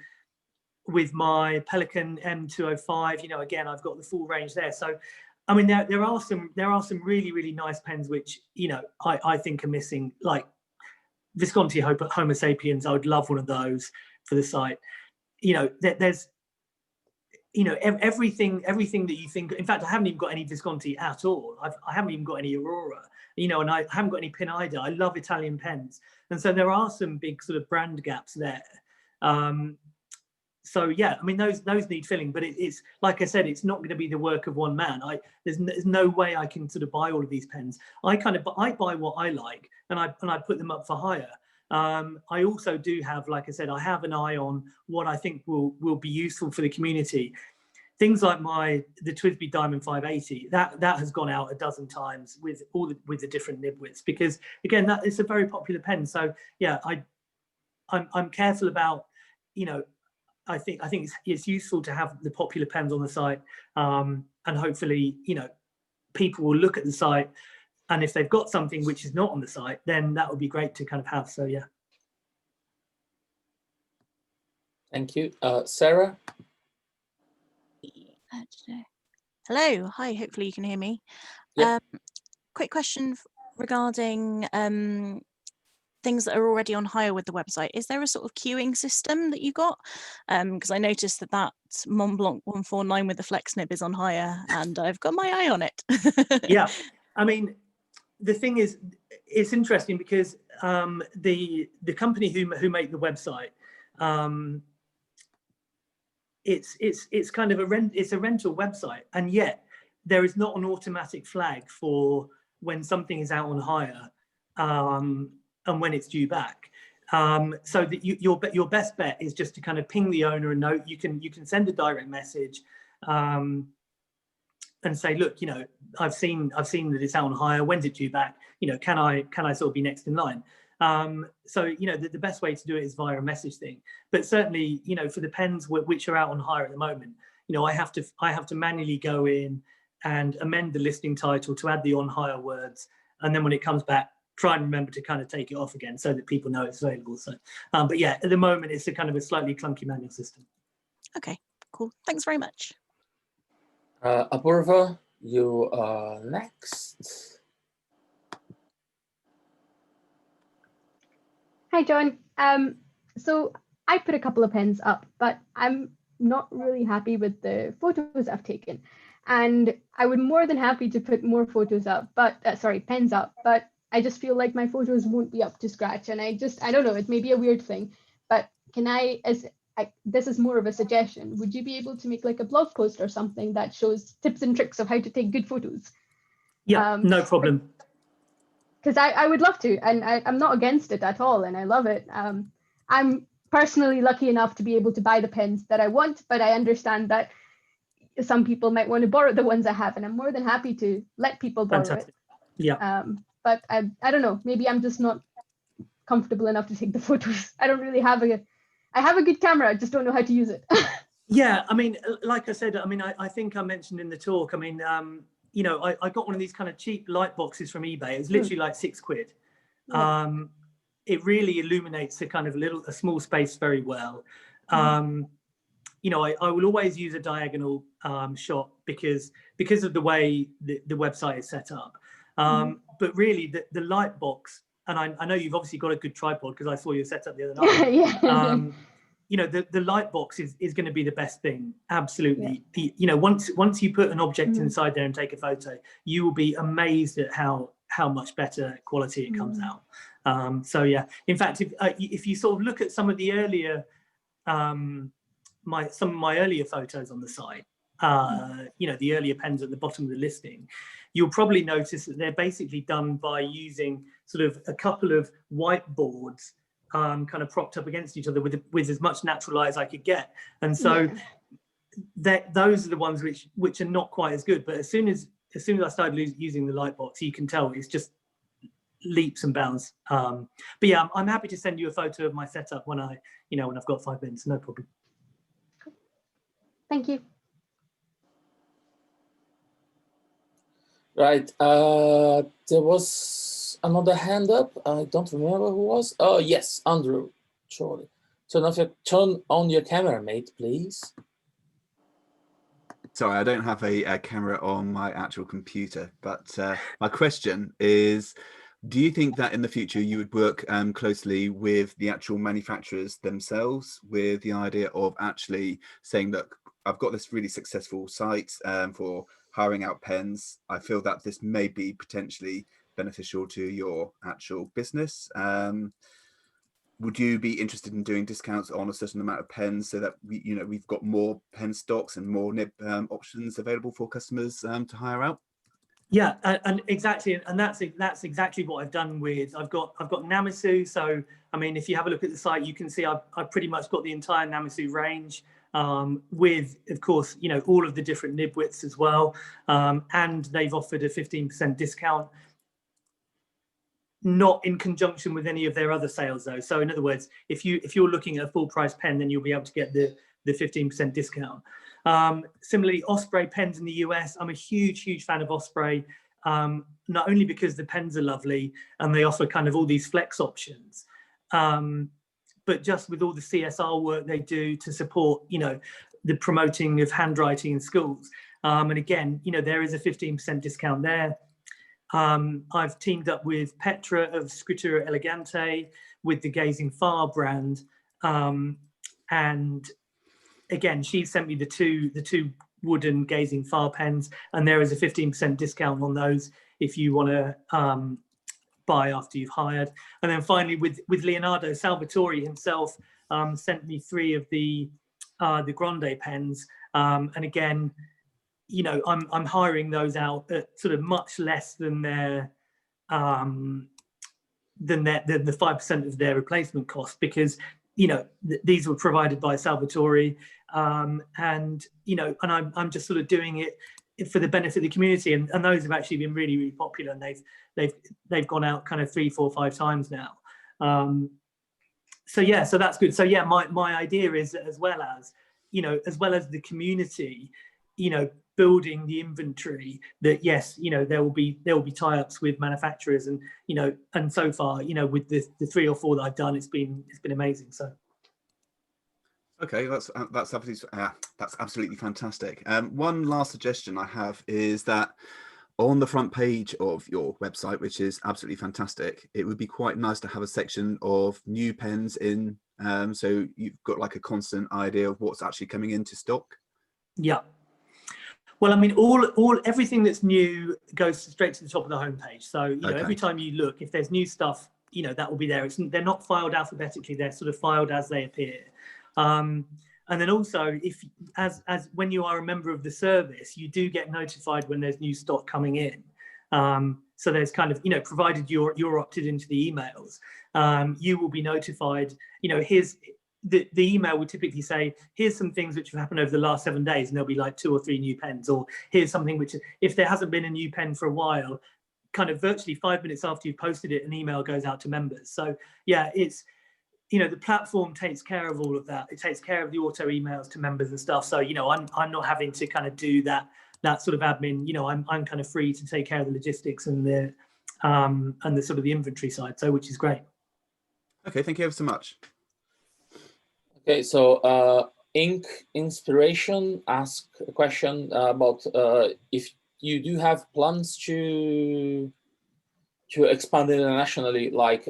S2: With my Pelican M205, again, I've got the full range there. So I mean, there are some really, really nice pens which, I think are missing, like Visconti Homo sapiens. I would love one of those for the site. There's, everything that you think. In fact, I haven't even got any Visconti at all. I haven't even got any Aurora, and I haven't got any Pinida. I love Italian pens. And so there are some big sort of brand gaps there. So yeah, I mean, those need filling, but it's like I said, it's not going to be the work of one man. There's no way I can sort of buy all of these pens. I buy what I like, and I put them up for hire. I also do have, like I said, I have an eye on what I think will be useful for the community. Things like the Twisby Diamond 580, that has gone out a dozen times with the different nib widths, because again, that is a very popular pen. So yeah, I'm careful about, I think it's useful to have the popular pens on the site, and hopefully, people will look at the site, and if they've got something which is not on the site, then that would be great to kind of have. So yeah.
S1: Thank you, Sarah.
S5: Hello, hi. Hopefully you can hear me.
S1: Yep.
S5: Quick question regarding things that are already on hire with the website. Is there a sort of queuing system that you got? Because I noticed that Mont Blanc 149 with the flex nib is on hire, and I've got my eye on it.
S2: Yeah, I mean, the thing is, it's interesting because the company who make the website, it's kind of it's a rental website, and yet there is not an automatic flag for when something is out on hire, and when it's due back. So that your best bet is just to kind of ping the owner a note. You can send a direct message, and say, look, I've seen that it's out on hire. When's it due back? Can I sort of be next in line? So the best way to do it is via a message thing. But certainly, for the pens which are out on hire at the moment, I have to manually go in and amend the listing title to add the on hire words, and then when it comes back, try and remember to kind of take it off again so that people know it's available. So, but yeah, at the moment, it's a kind of a slightly clunky manual system.
S5: Okay, cool. Thanks very much.
S1: Apurva, you are next.
S6: Hi, John. So I put a couple of pens up, but I'm not really happy with the photos I've taken. And I would more than happy to put more photos up, but pens up, but I just feel like my photos won't be up to scratch. And I don't know, it may be a weird thing, but this is more of a suggestion. Would you be able to make like a blog post or something that shows tips and tricks of how to take good photos?
S2: Yeah, no problem.
S6: Because I would love to, and I'm not against it at all, and I love it. I'm personally lucky enough to be able to buy the pens that I want, but I understand that some people might want to borrow the ones I have, and I'm more than happy to let people borrow
S2: Fantastic.
S6: it.
S2: Yeah.
S6: But I don't know, maybe I'm just not comfortable enough to take the photos. I don't really have I have a good camera, I just don't know how to use it.
S2: Yeah, I mean, like I said, I mean, I think I mentioned in the talk, I mean, I got one of these kind of cheap light boxes from eBay. It was literally like £6.
S6: Yeah.
S2: It really illuminates a kind of a small space very well. you know, I will always use a diagonal shot because of the way the website is set up. But really, the light box, and I know you've obviously got a good tripod because I saw your setup the other night.
S6: Yeah.
S2: You know, the light box is going to be the best thing. Absolutely. Yeah. You know, once you put an object inside there and take a photo, you will be amazed at how much better quality it comes out. So yeah, in fact, if you sort of look at some of the earlier some of my earlier photos on the site, you know, the earlier pens at the bottom of the listing, you'll probably notice that they're basically done by using sort of a couple of whiteboards kind of propped up against each other with as much natural light as I could get. And so those are the ones which are not quite as good. But as soon as I started using the light box, you can tell it's just leaps and bounds. But yeah, I'm happy to send you a photo of my setup when I've got 5 minutes, no problem.
S6: Thank you.
S1: Right. There was another hand up. I don't remember who was. Oh, yes, Andrew, surely. So now if you turn on your camera, mate, please.
S7: Sorry, I don't have a camera on my actual computer, but my question is, do you think that in the future you would work closely with the actual manufacturers themselves with the idea of actually saying, look, I've got this really successful site for hiring out pens. I feel that this may be potentially beneficial to your actual business. Would you be interested in doing discounts on a certain amount of pens so that we've got more pen stocks and more nib options available for customers to hire out?
S2: Yeah, and exactly, and that's exactly what I've done with. I've got Namisu. So I mean, if you have a look at the site, you can see I've pretty much got the entire Namisu range with, of course, you know, all of the different nib widths as well, and they've offered a 15% discount. Not in conjunction with any of their other sales though. So in other words, if you're looking at a full price pen, then you'll be able to get the 15% discount. Similarly, Osprey pens in the US, I'm a huge fan of Osprey, not only because the pens are lovely and they offer kind of all these flex options, but just with all the CSR work they do to support, you know, the promoting of handwriting in schools. And again, you know, there is a 15% discount there. I've teamed up with Petra of Scrittura Elegante with the Gazing Far brand, and again, she sent me the two wooden Gazing Far pens, and there is a 15% discount on those if you want to buy after you've hired. And then finally, with Leonardo, Salvatore himself sent me 3 of the Grande pens, and again, you know, I'm hiring those out at sort of much less than the 5% of their replacement cost, because, you know, these were provided by Salvatore, and you know, and I'm just sort of doing it for the benefit of the community, and those have actually been really popular, and they've gone out kind of 3, 4, 5 times now. So yeah, so that's good. So yeah, my idea is that as well as the community, you know, building the inventory, that yes, you know, there will be tie-ups with manufacturers, and you know, and so far, you know, with the 3 or 4 that I've done, it's been amazing. So
S7: okay, that's absolutely fantastic. One last suggestion I have is that on the front page of your website, which is absolutely fantastic, it would be quite nice to have a section of new pens in, so you've got like a constant idea of what's actually coming into stock. Yeah.
S2: Well, I mean, everything that's new goes straight to the top of the homepage. So, you know, every time you look, if there's new stuff, you know, that will be there. They're not filed alphabetically; they're sort of filed as they appear. And then also, when you are a member of the service, you do get notified when there's new stock coming in. So there's kind of, you know, provided you're opted into the emails, you will be notified. You know, the email would typically say, here's some things which have happened over the last 7 days, and there'll be like 2 or 3 new pens, or here's something which, if there hasn't been a new pen for a while, kind of virtually 5 minutes after you've posted it, an email goes out to members. So yeah, it's, you know, the platform takes care of all of that. It takes care of the auto emails to members and stuff. So, you know, I'm not having to kind of do that sort of admin. You know, I'm kind of free to take care of the logistics and the sort of the inventory side. So, which is great.
S7: Okay, thank you ever so much.
S1: Okay, so Ink Inspiration asked a question about if you do have plans to expand internationally, like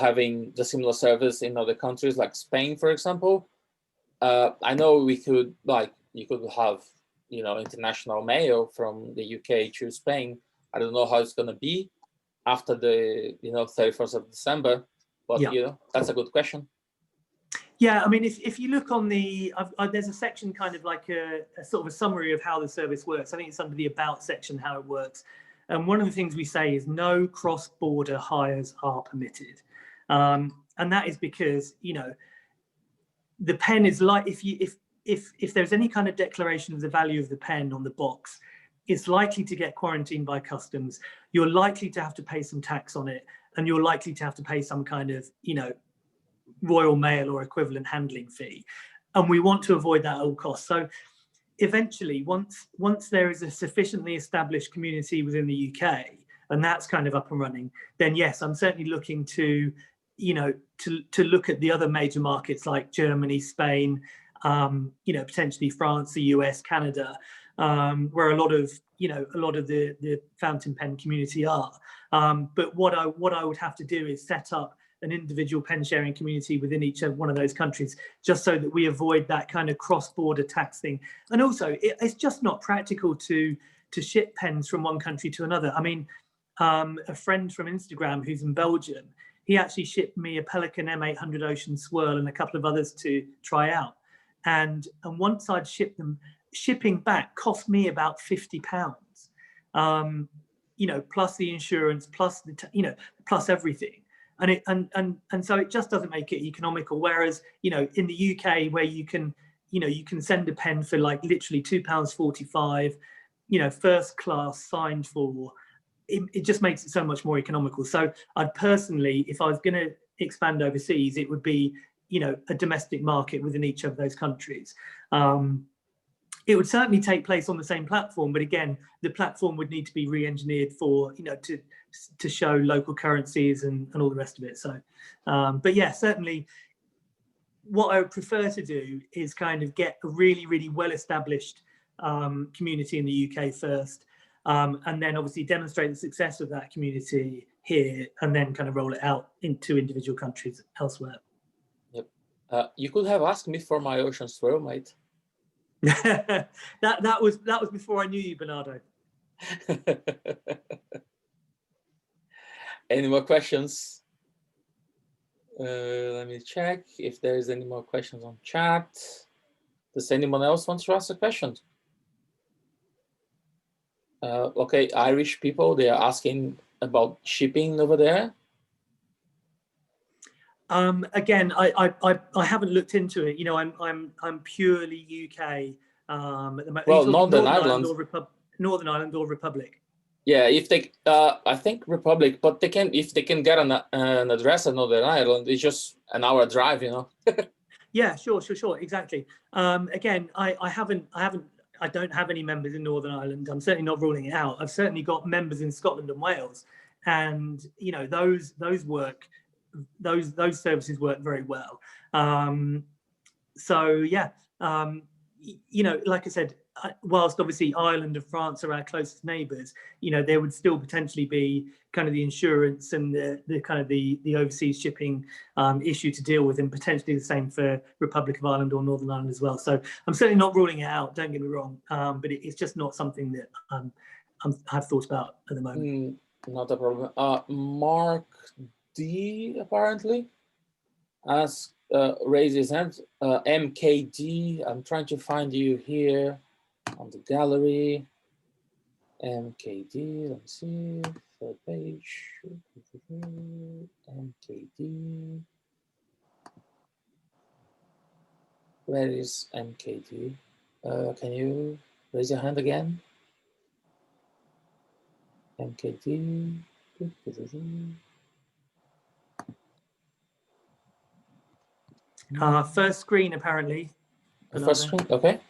S1: having the similar service in other countries, like Spain, for example. I know we could, like, you could have, you know, international mail from the UK to Spain. I don't know how it's going to be after the, you know, 31st of December, but
S2: Yeah.
S1: you know, that's a good question.
S2: Yeah, I mean, if you look on the, there's a section kind of like a sort of a summary of how the service works. I think it's under the About section, how it works. And one of the things we say is no cross-border hires are permitted. And that is because, you know, the pen is like, if there's any kind of declaration of the value of the pen on the box, it's likely to get quarantined by customs. You're likely to have to pay some tax on it, and you're likely to have to pay some kind of, you know, Royal Mail or equivalent handling fee. And we want to avoid that at all costs. So eventually, once there is a sufficiently established community within the UK, and that's kind of up and running, then yes, I'm certainly looking to, you know, to look at the other major markets like Germany, Spain, you know, potentially France, the US, Canada, where a lot of the fountain pen community are. But what I would have to do is set up an individual pen sharing community within each of one of those countries, just so that we avoid that kind of cross-border tax thing. And also, it's just not practical to ship pens from one country to another. I mean, a friend from Instagram who's in Belgium, he actually shipped me a Pelican M800 Ocean Swirl and a couple of others to try out. And once I'd shipped them, shipping back cost me about £50. You know, plus the insurance, plus the you know, plus everything. And so it just doesn't make it economical. Whereas, you know, in the UK, where you can send a pen for like literally £2.45, you know, first class, signed for, it just makes it so much more economical. So I'd personally, if I was going to expand overseas, it would be, you know, a domestic market within each of those countries. It would certainly take place on the same platform, but again, the platform would need to be re-engineered for, you know, to show local currencies and all the rest of it. So, but yeah, certainly what I would prefer to do is kind of get a really, really well-established community in the UK first, and then obviously demonstrate the success of that community here, and then kind of roll it out into individual countries elsewhere.
S1: Yep. You could have asked me for my Ocean Swirl, mate.
S2: that was before I knew you, Bernardo.
S1: Any more questions? Let me check if there's any more questions on chat. Does anyone else want to ask a question? Okay, Irish people, they are asking about shipping over there.
S2: Again, I haven't looked into it. You know, I'm purely UK at the moment.
S1: Well, Northern Ireland
S2: or Republic.
S1: Yeah, if they, I think Republic, but they can, if they can get an address at Northern Ireland, it's just an hour drive, you know.
S2: Yeah, sure, exactly. Again, I don't have any members in Northern Ireland. I'm certainly not ruling it out. I've certainly got members in Scotland and Wales, and you know, those services work very well. So yeah, you know, like I said, whilst obviously Ireland and France are our closest neighbours, you know, there would still potentially be kind of the insurance and the kind of the overseas shipping issue to deal with, and potentially the same for Republic of Ireland or Northern Ireland as well. So I'm certainly not ruling it out, don't get me wrong, but it's just not something that I've thought about at the moment.
S1: Not a problem. Mark D apparently raised his hand. MKD, I'm trying to find you here on the gallery. MKD, let me see, third page. MKD. Where is MKD? Can you raise your hand again? MKD.
S2: First screen, apparently.
S1: The first screen, okay.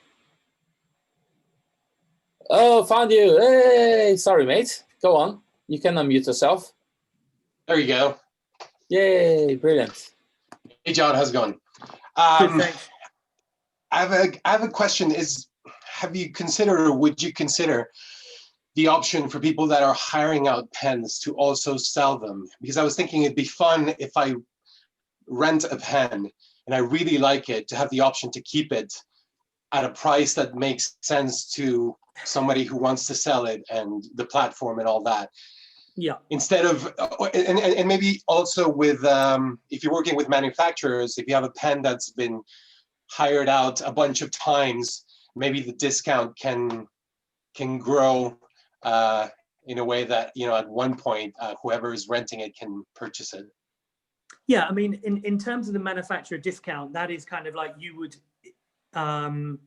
S1: Oh, found you. Hey, sorry, mate. Go on. You can unmute yourself.
S8: There you go.
S1: Yay, brilliant.
S8: Hey, John, how's it going?
S2: Good, thanks.
S8: I have a question. Have you considered, or would you consider the option for people that are hiring out pens to also sell them? Because I was thinking it'd be fun if I rent a pen and I really like it, to have the option to keep it at a price that makes sense to somebody who wants to sell it, and the platform and all that.
S2: Yeah.
S8: Instead of, and maybe also with, if you're working with manufacturers, if you have a pen that's been hired out a bunch of times, maybe the discount can grow in a way that, you know, at one point, whoever is renting it can purchase it.
S2: Yeah, I mean, in terms of the manufacturer discount, that is kind of like you would send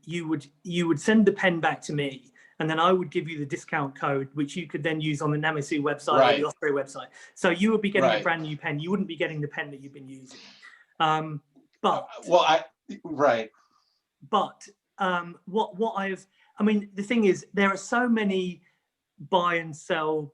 S2: the pen back to me, and then I would give you the discount code, which you could then use on the Namisu website or the Osprey website. So you would be getting a brand new pen. You wouldn't be getting the pen that you've been using. But I mean, the thing is, there are so many buy and sell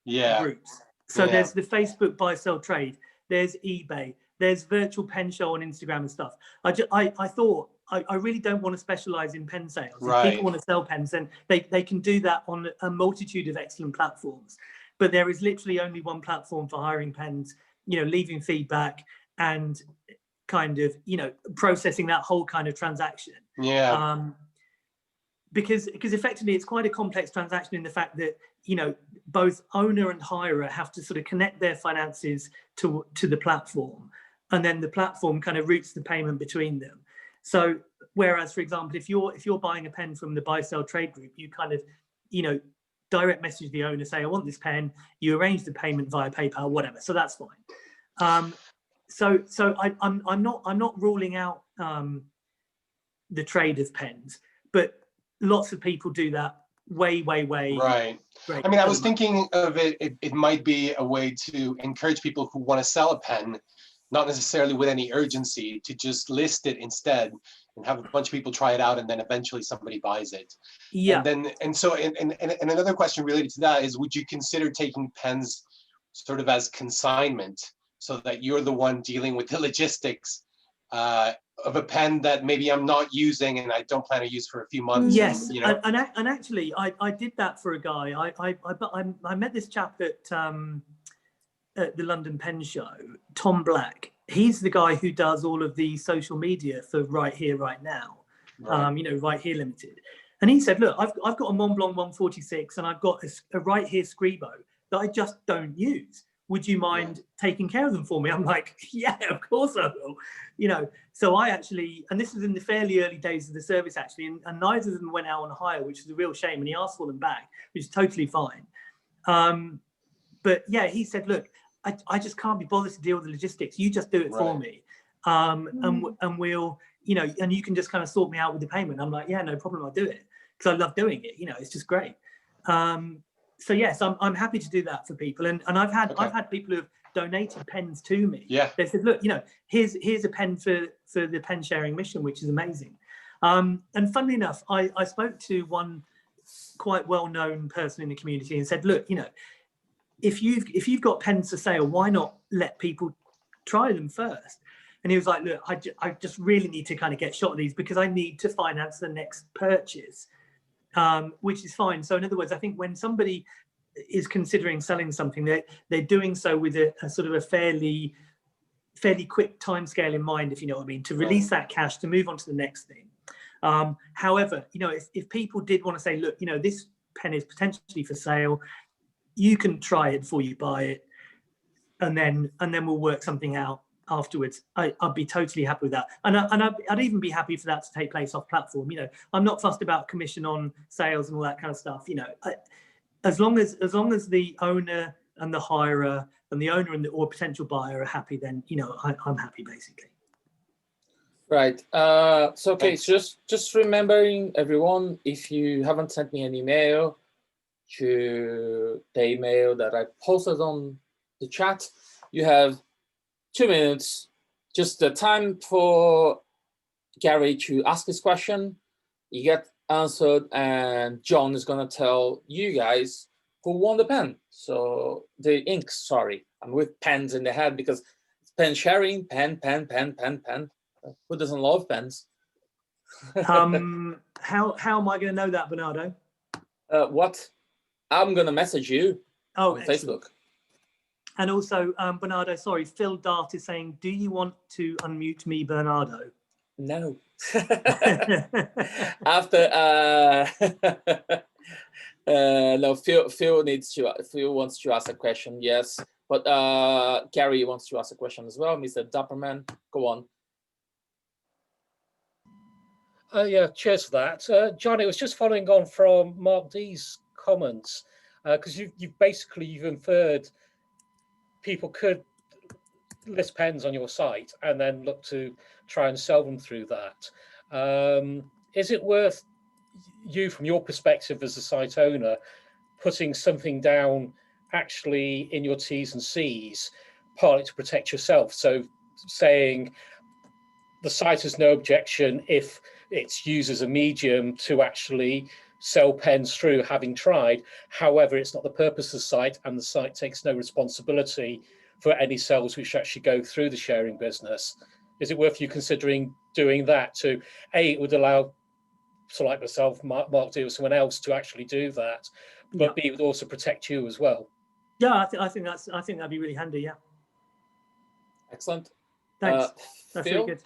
S2: groups. So there's the Facebook buy, sell, trade. There's eBay. There's virtual pen show on Instagram and stuff. I thought I really don't want to specialize in pen sales. If people want to sell pens, then they can do that on a multitude of excellent platforms. But there is literally only one platform for hiring pens, you know, leaving feedback and kind of, you know, processing that whole kind of transaction. Because effectively it's quite a complex transaction in the fact that, you know, both owner and hirer have to sort of connect their finances to the platform, and then the platform kind of routes the payment between them. So whereas, for example, if you're buying a pen from the buy sell trade group, you kind of, you know, direct message the owner, say, I want this pen, you arrange the payment via PayPal, whatever. So that's fine. So I'm not ruling out the trade of pens, but lots of people do that way.
S8: Right. I mean, I was thinking of it might be a way to encourage people who want to sell a pen, not necessarily with any urgency, to just list it instead and have a bunch of people try it out, and then eventually somebody buys it.
S2: Yeah.
S8: And so another question related to that is, would you consider taking pens sort of as consignment, so that you're the one dealing with the logistics of a pen that maybe I'm not using and I don't plan to use for a few months?
S2: Yes,
S8: and, you know?
S2: and actually, I did that for a guy. I met this chap at the London Pen Show, Tom Black. He's the guy who does all of the social media for Right Here, Right Now. You know, Right Here Limited. And he said, look, I've got a Mont Blanc 146 and I've got a Right Here Scribo that I just don't use. Would you mind taking care of them for me? I'm like, yeah, of course I will. You know, so I actually, and this was in the fairly early days of the service actually, and neither of them went out on hire, which is a real shame. And he asked for them back, which is totally fine. But yeah, he said, look, I just can't be bothered to deal with the logistics. You just do it for me. And we'll, you know, and you can just kind of sort me out with the payment. I'm like, yeah, no problem. I'll do it because I love doing it. You know, it's just great. So yes, I'm happy to do that for people. And I've had people who've donated pens to me.
S8: Yeah.
S2: They said, look, you know, here's a pen for the pen sharing mission, which is amazing. And funnily enough, I spoke to one quite well-known person in the community and said, look, you know, if you've got pens for sale, why not let people try them first? And he was like, look, I just really need to kind of get shot of these because I need to finance the next purchase, which is fine. So in other words, I think when somebody is considering selling something, they're doing so with a sort of a fairly quick timescale in mind, if you know what I mean, to release that cash to move on to the next thing. However, you know, if people did want to say, look, you know, this pen is potentially for sale, you can try it before you buy it, and then we'll work something out afterwards. I'd be totally happy with that, and I'd even be happy for that to take place off platform. You know, I'm not fussed about commission on sales and all that kind of stuff. You know, as long as the owner and the hirer and the owner and or potential buyer are happy, then you know I'm happy basically.
S1: Right. So okay, just remembering everyone, if you haven't sent me an email to the email that I posted on the chat, you have 2 minutes, just the time for Gary to ask his question. You get answered, and John is gonna tell you guys who won the pen. So the inks, sorry, I'm with pens in the head because it's pen sharing, pen. Who doesn't love pens?
S2: How am I going to know that, Bernardo?
S1: What? I'm going to message you on
S2: excellent.
S1: Facebook.
S2: And also, Bernardo, sorry, Phil Dart is saying, do you want to unmute me, Bernardo?
S1: No. After no, Phil wants to ask a question. Yes, but Gary wants to ask a question as well. Mr. Dapperman, go on.
S9: Yeah, cheers for that, John. It was just following on from Mark D's comments, because you've inferred people could list pens on your site and then look to try and sell them through that. Is it worth you, from your perspective as a site owner, putting something down actually in your T's and C's, partly to protect yourself? So saying the site has no objection if it's used as a medium to actually sell pens through, having tried. However, it's not the purpose of the site, and the site takes no responsibility for any sales which actually go through the sharing business. Is it worth you considering doing that to, A, it would allow, so like myself, Mark D, or someone else to actually do that, but B, it would also protect you as well?
S2: Yeah, I think that'd be really handy. Yeah.
S1: Excellent.
S2: Thanks. That's
S1: Phil,
S2: really good.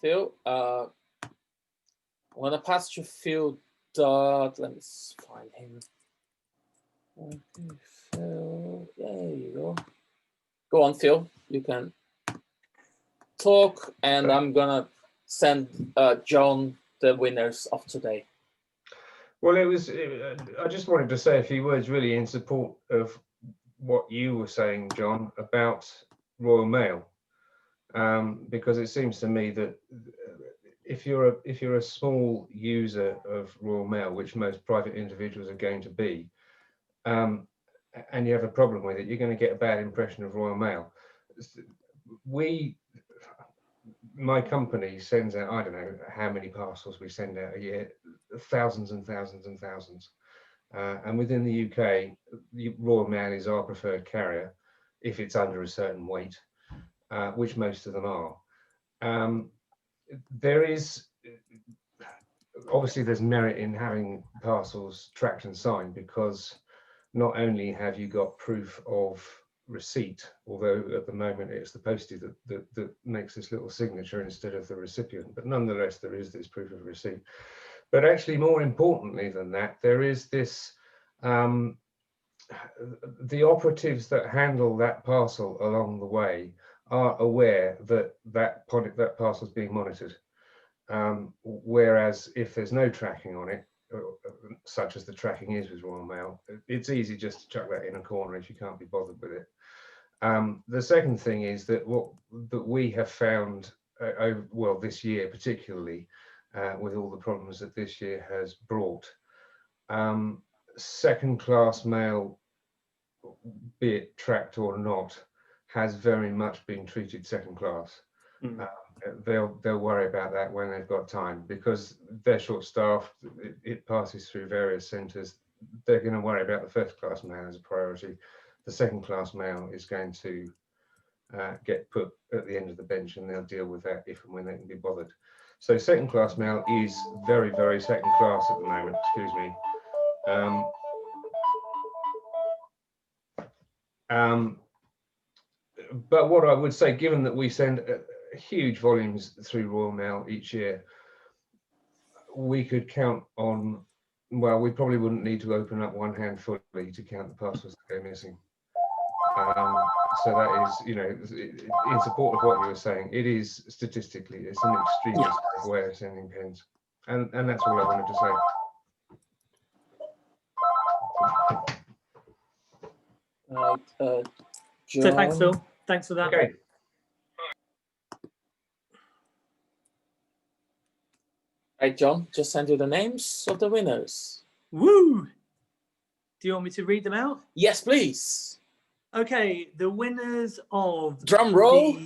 S1: Phil, I'm going to pass to Phil Dart. Let me find him. Okay, Phil, there you go. Go on, Phil. You can talk, and I'm going to send John the winners of today.
S10: Well, I just wanted to say a few words really in support of what you were saying, John, about Royal Mail, because it seems to me that if you're a small user of Royal Mail, which most private individuals are going to be, and you have a problem with it, you're going to get a bad impression of Royal Mail. My company sends out, I don't know how many parcels we send out a year, thousands and thousands and thousands. And within the UK, Royal Mail is our preferred carrier if it's under a certain weight, which most of them are. There is, obviously there's merit in having parcels tracked and signed, because not only have you got proof of receipt, although at the moment it's the postie that makes this little signature instead of the recipient, but nonetheless there is this proof of receipt. But actually, more importantly than that, there is this, the operatives that handle that parcel along the way are aware that parcel is being monitored. Whereas if there's no tracking on it, such as the tracking is with Royal Mail, it's easy just to chuck that in a corner if you can't be bothered with it. The second thing is that that we have found, well, this year particularly, with all the problems that this year has brought, second-class mail, be it tracked or not, has very much been treated second class. They'll worry about that when they've got time, because they're short-staffed. It passes through various centres. They're going to worry about the first-class mail as a priority. The second-class mail is going to get put at the end of the bench, and they'll deal with that if and when they can be bothered. So second-class mail is very, very second-class at the moment. Excuse me. But what I would say, given that we send huge volumes through Royal Mail each year, we could count on, well, we probably wouldn't need to open up one hand fully to count the parcels that go missing. So that is, you know, in support of what you were saying, it is statistically, it's an extremely safe way of sending pens. And that's all I wanted to say.
S2: So thanks, Phil. Thanks for that.
S10: Okay.
S1: Right, John, just send you the names of the winners.
S2: Woo! Do you want me to read them out?
S1: Yes, please.
S2: Okay, the winners of
S1: drum roll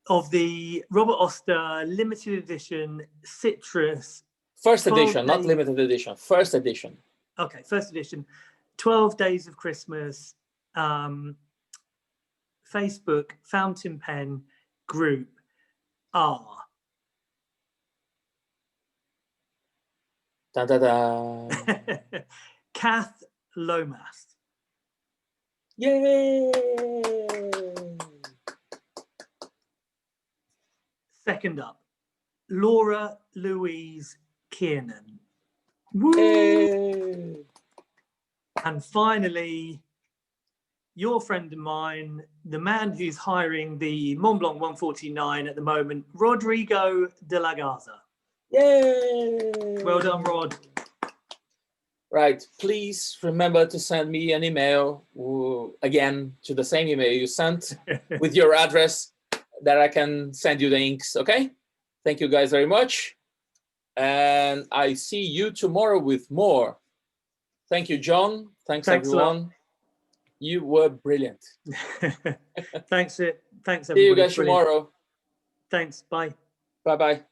S2: of the Robert Oster limited edition citrus.
S1: First edition, not limited edition. First edition.
S2: Okay, first edition. 12 Days of Christmas. Facebook fountain pen group are
S1: Da, da, da.
S2: Kath Lomas.
S1: Yay!
S2: Second up, Laura Louise Kiernan. Woo!
S1: Yay!
S2: And finally, your friend of mine, the man who's hiring the Mont Blanc 149 at the moment, Rodrigo de la Garza.
S1: Yay!
S2: Well done, Rod.
S1: Right, please remember to send me an email, again, to the same email you sent with your address that I can send you the inks, okay? Thank you guys very much. And I see you tomorrow with more. Thank you, John. Thanks everyone. You were brilliant.
S2: Thanks, everybody.
S1: See you guys
S2: Brilliant.
S1: tomorrow.
S2: Thanks, bye.
S1: Bye-bye.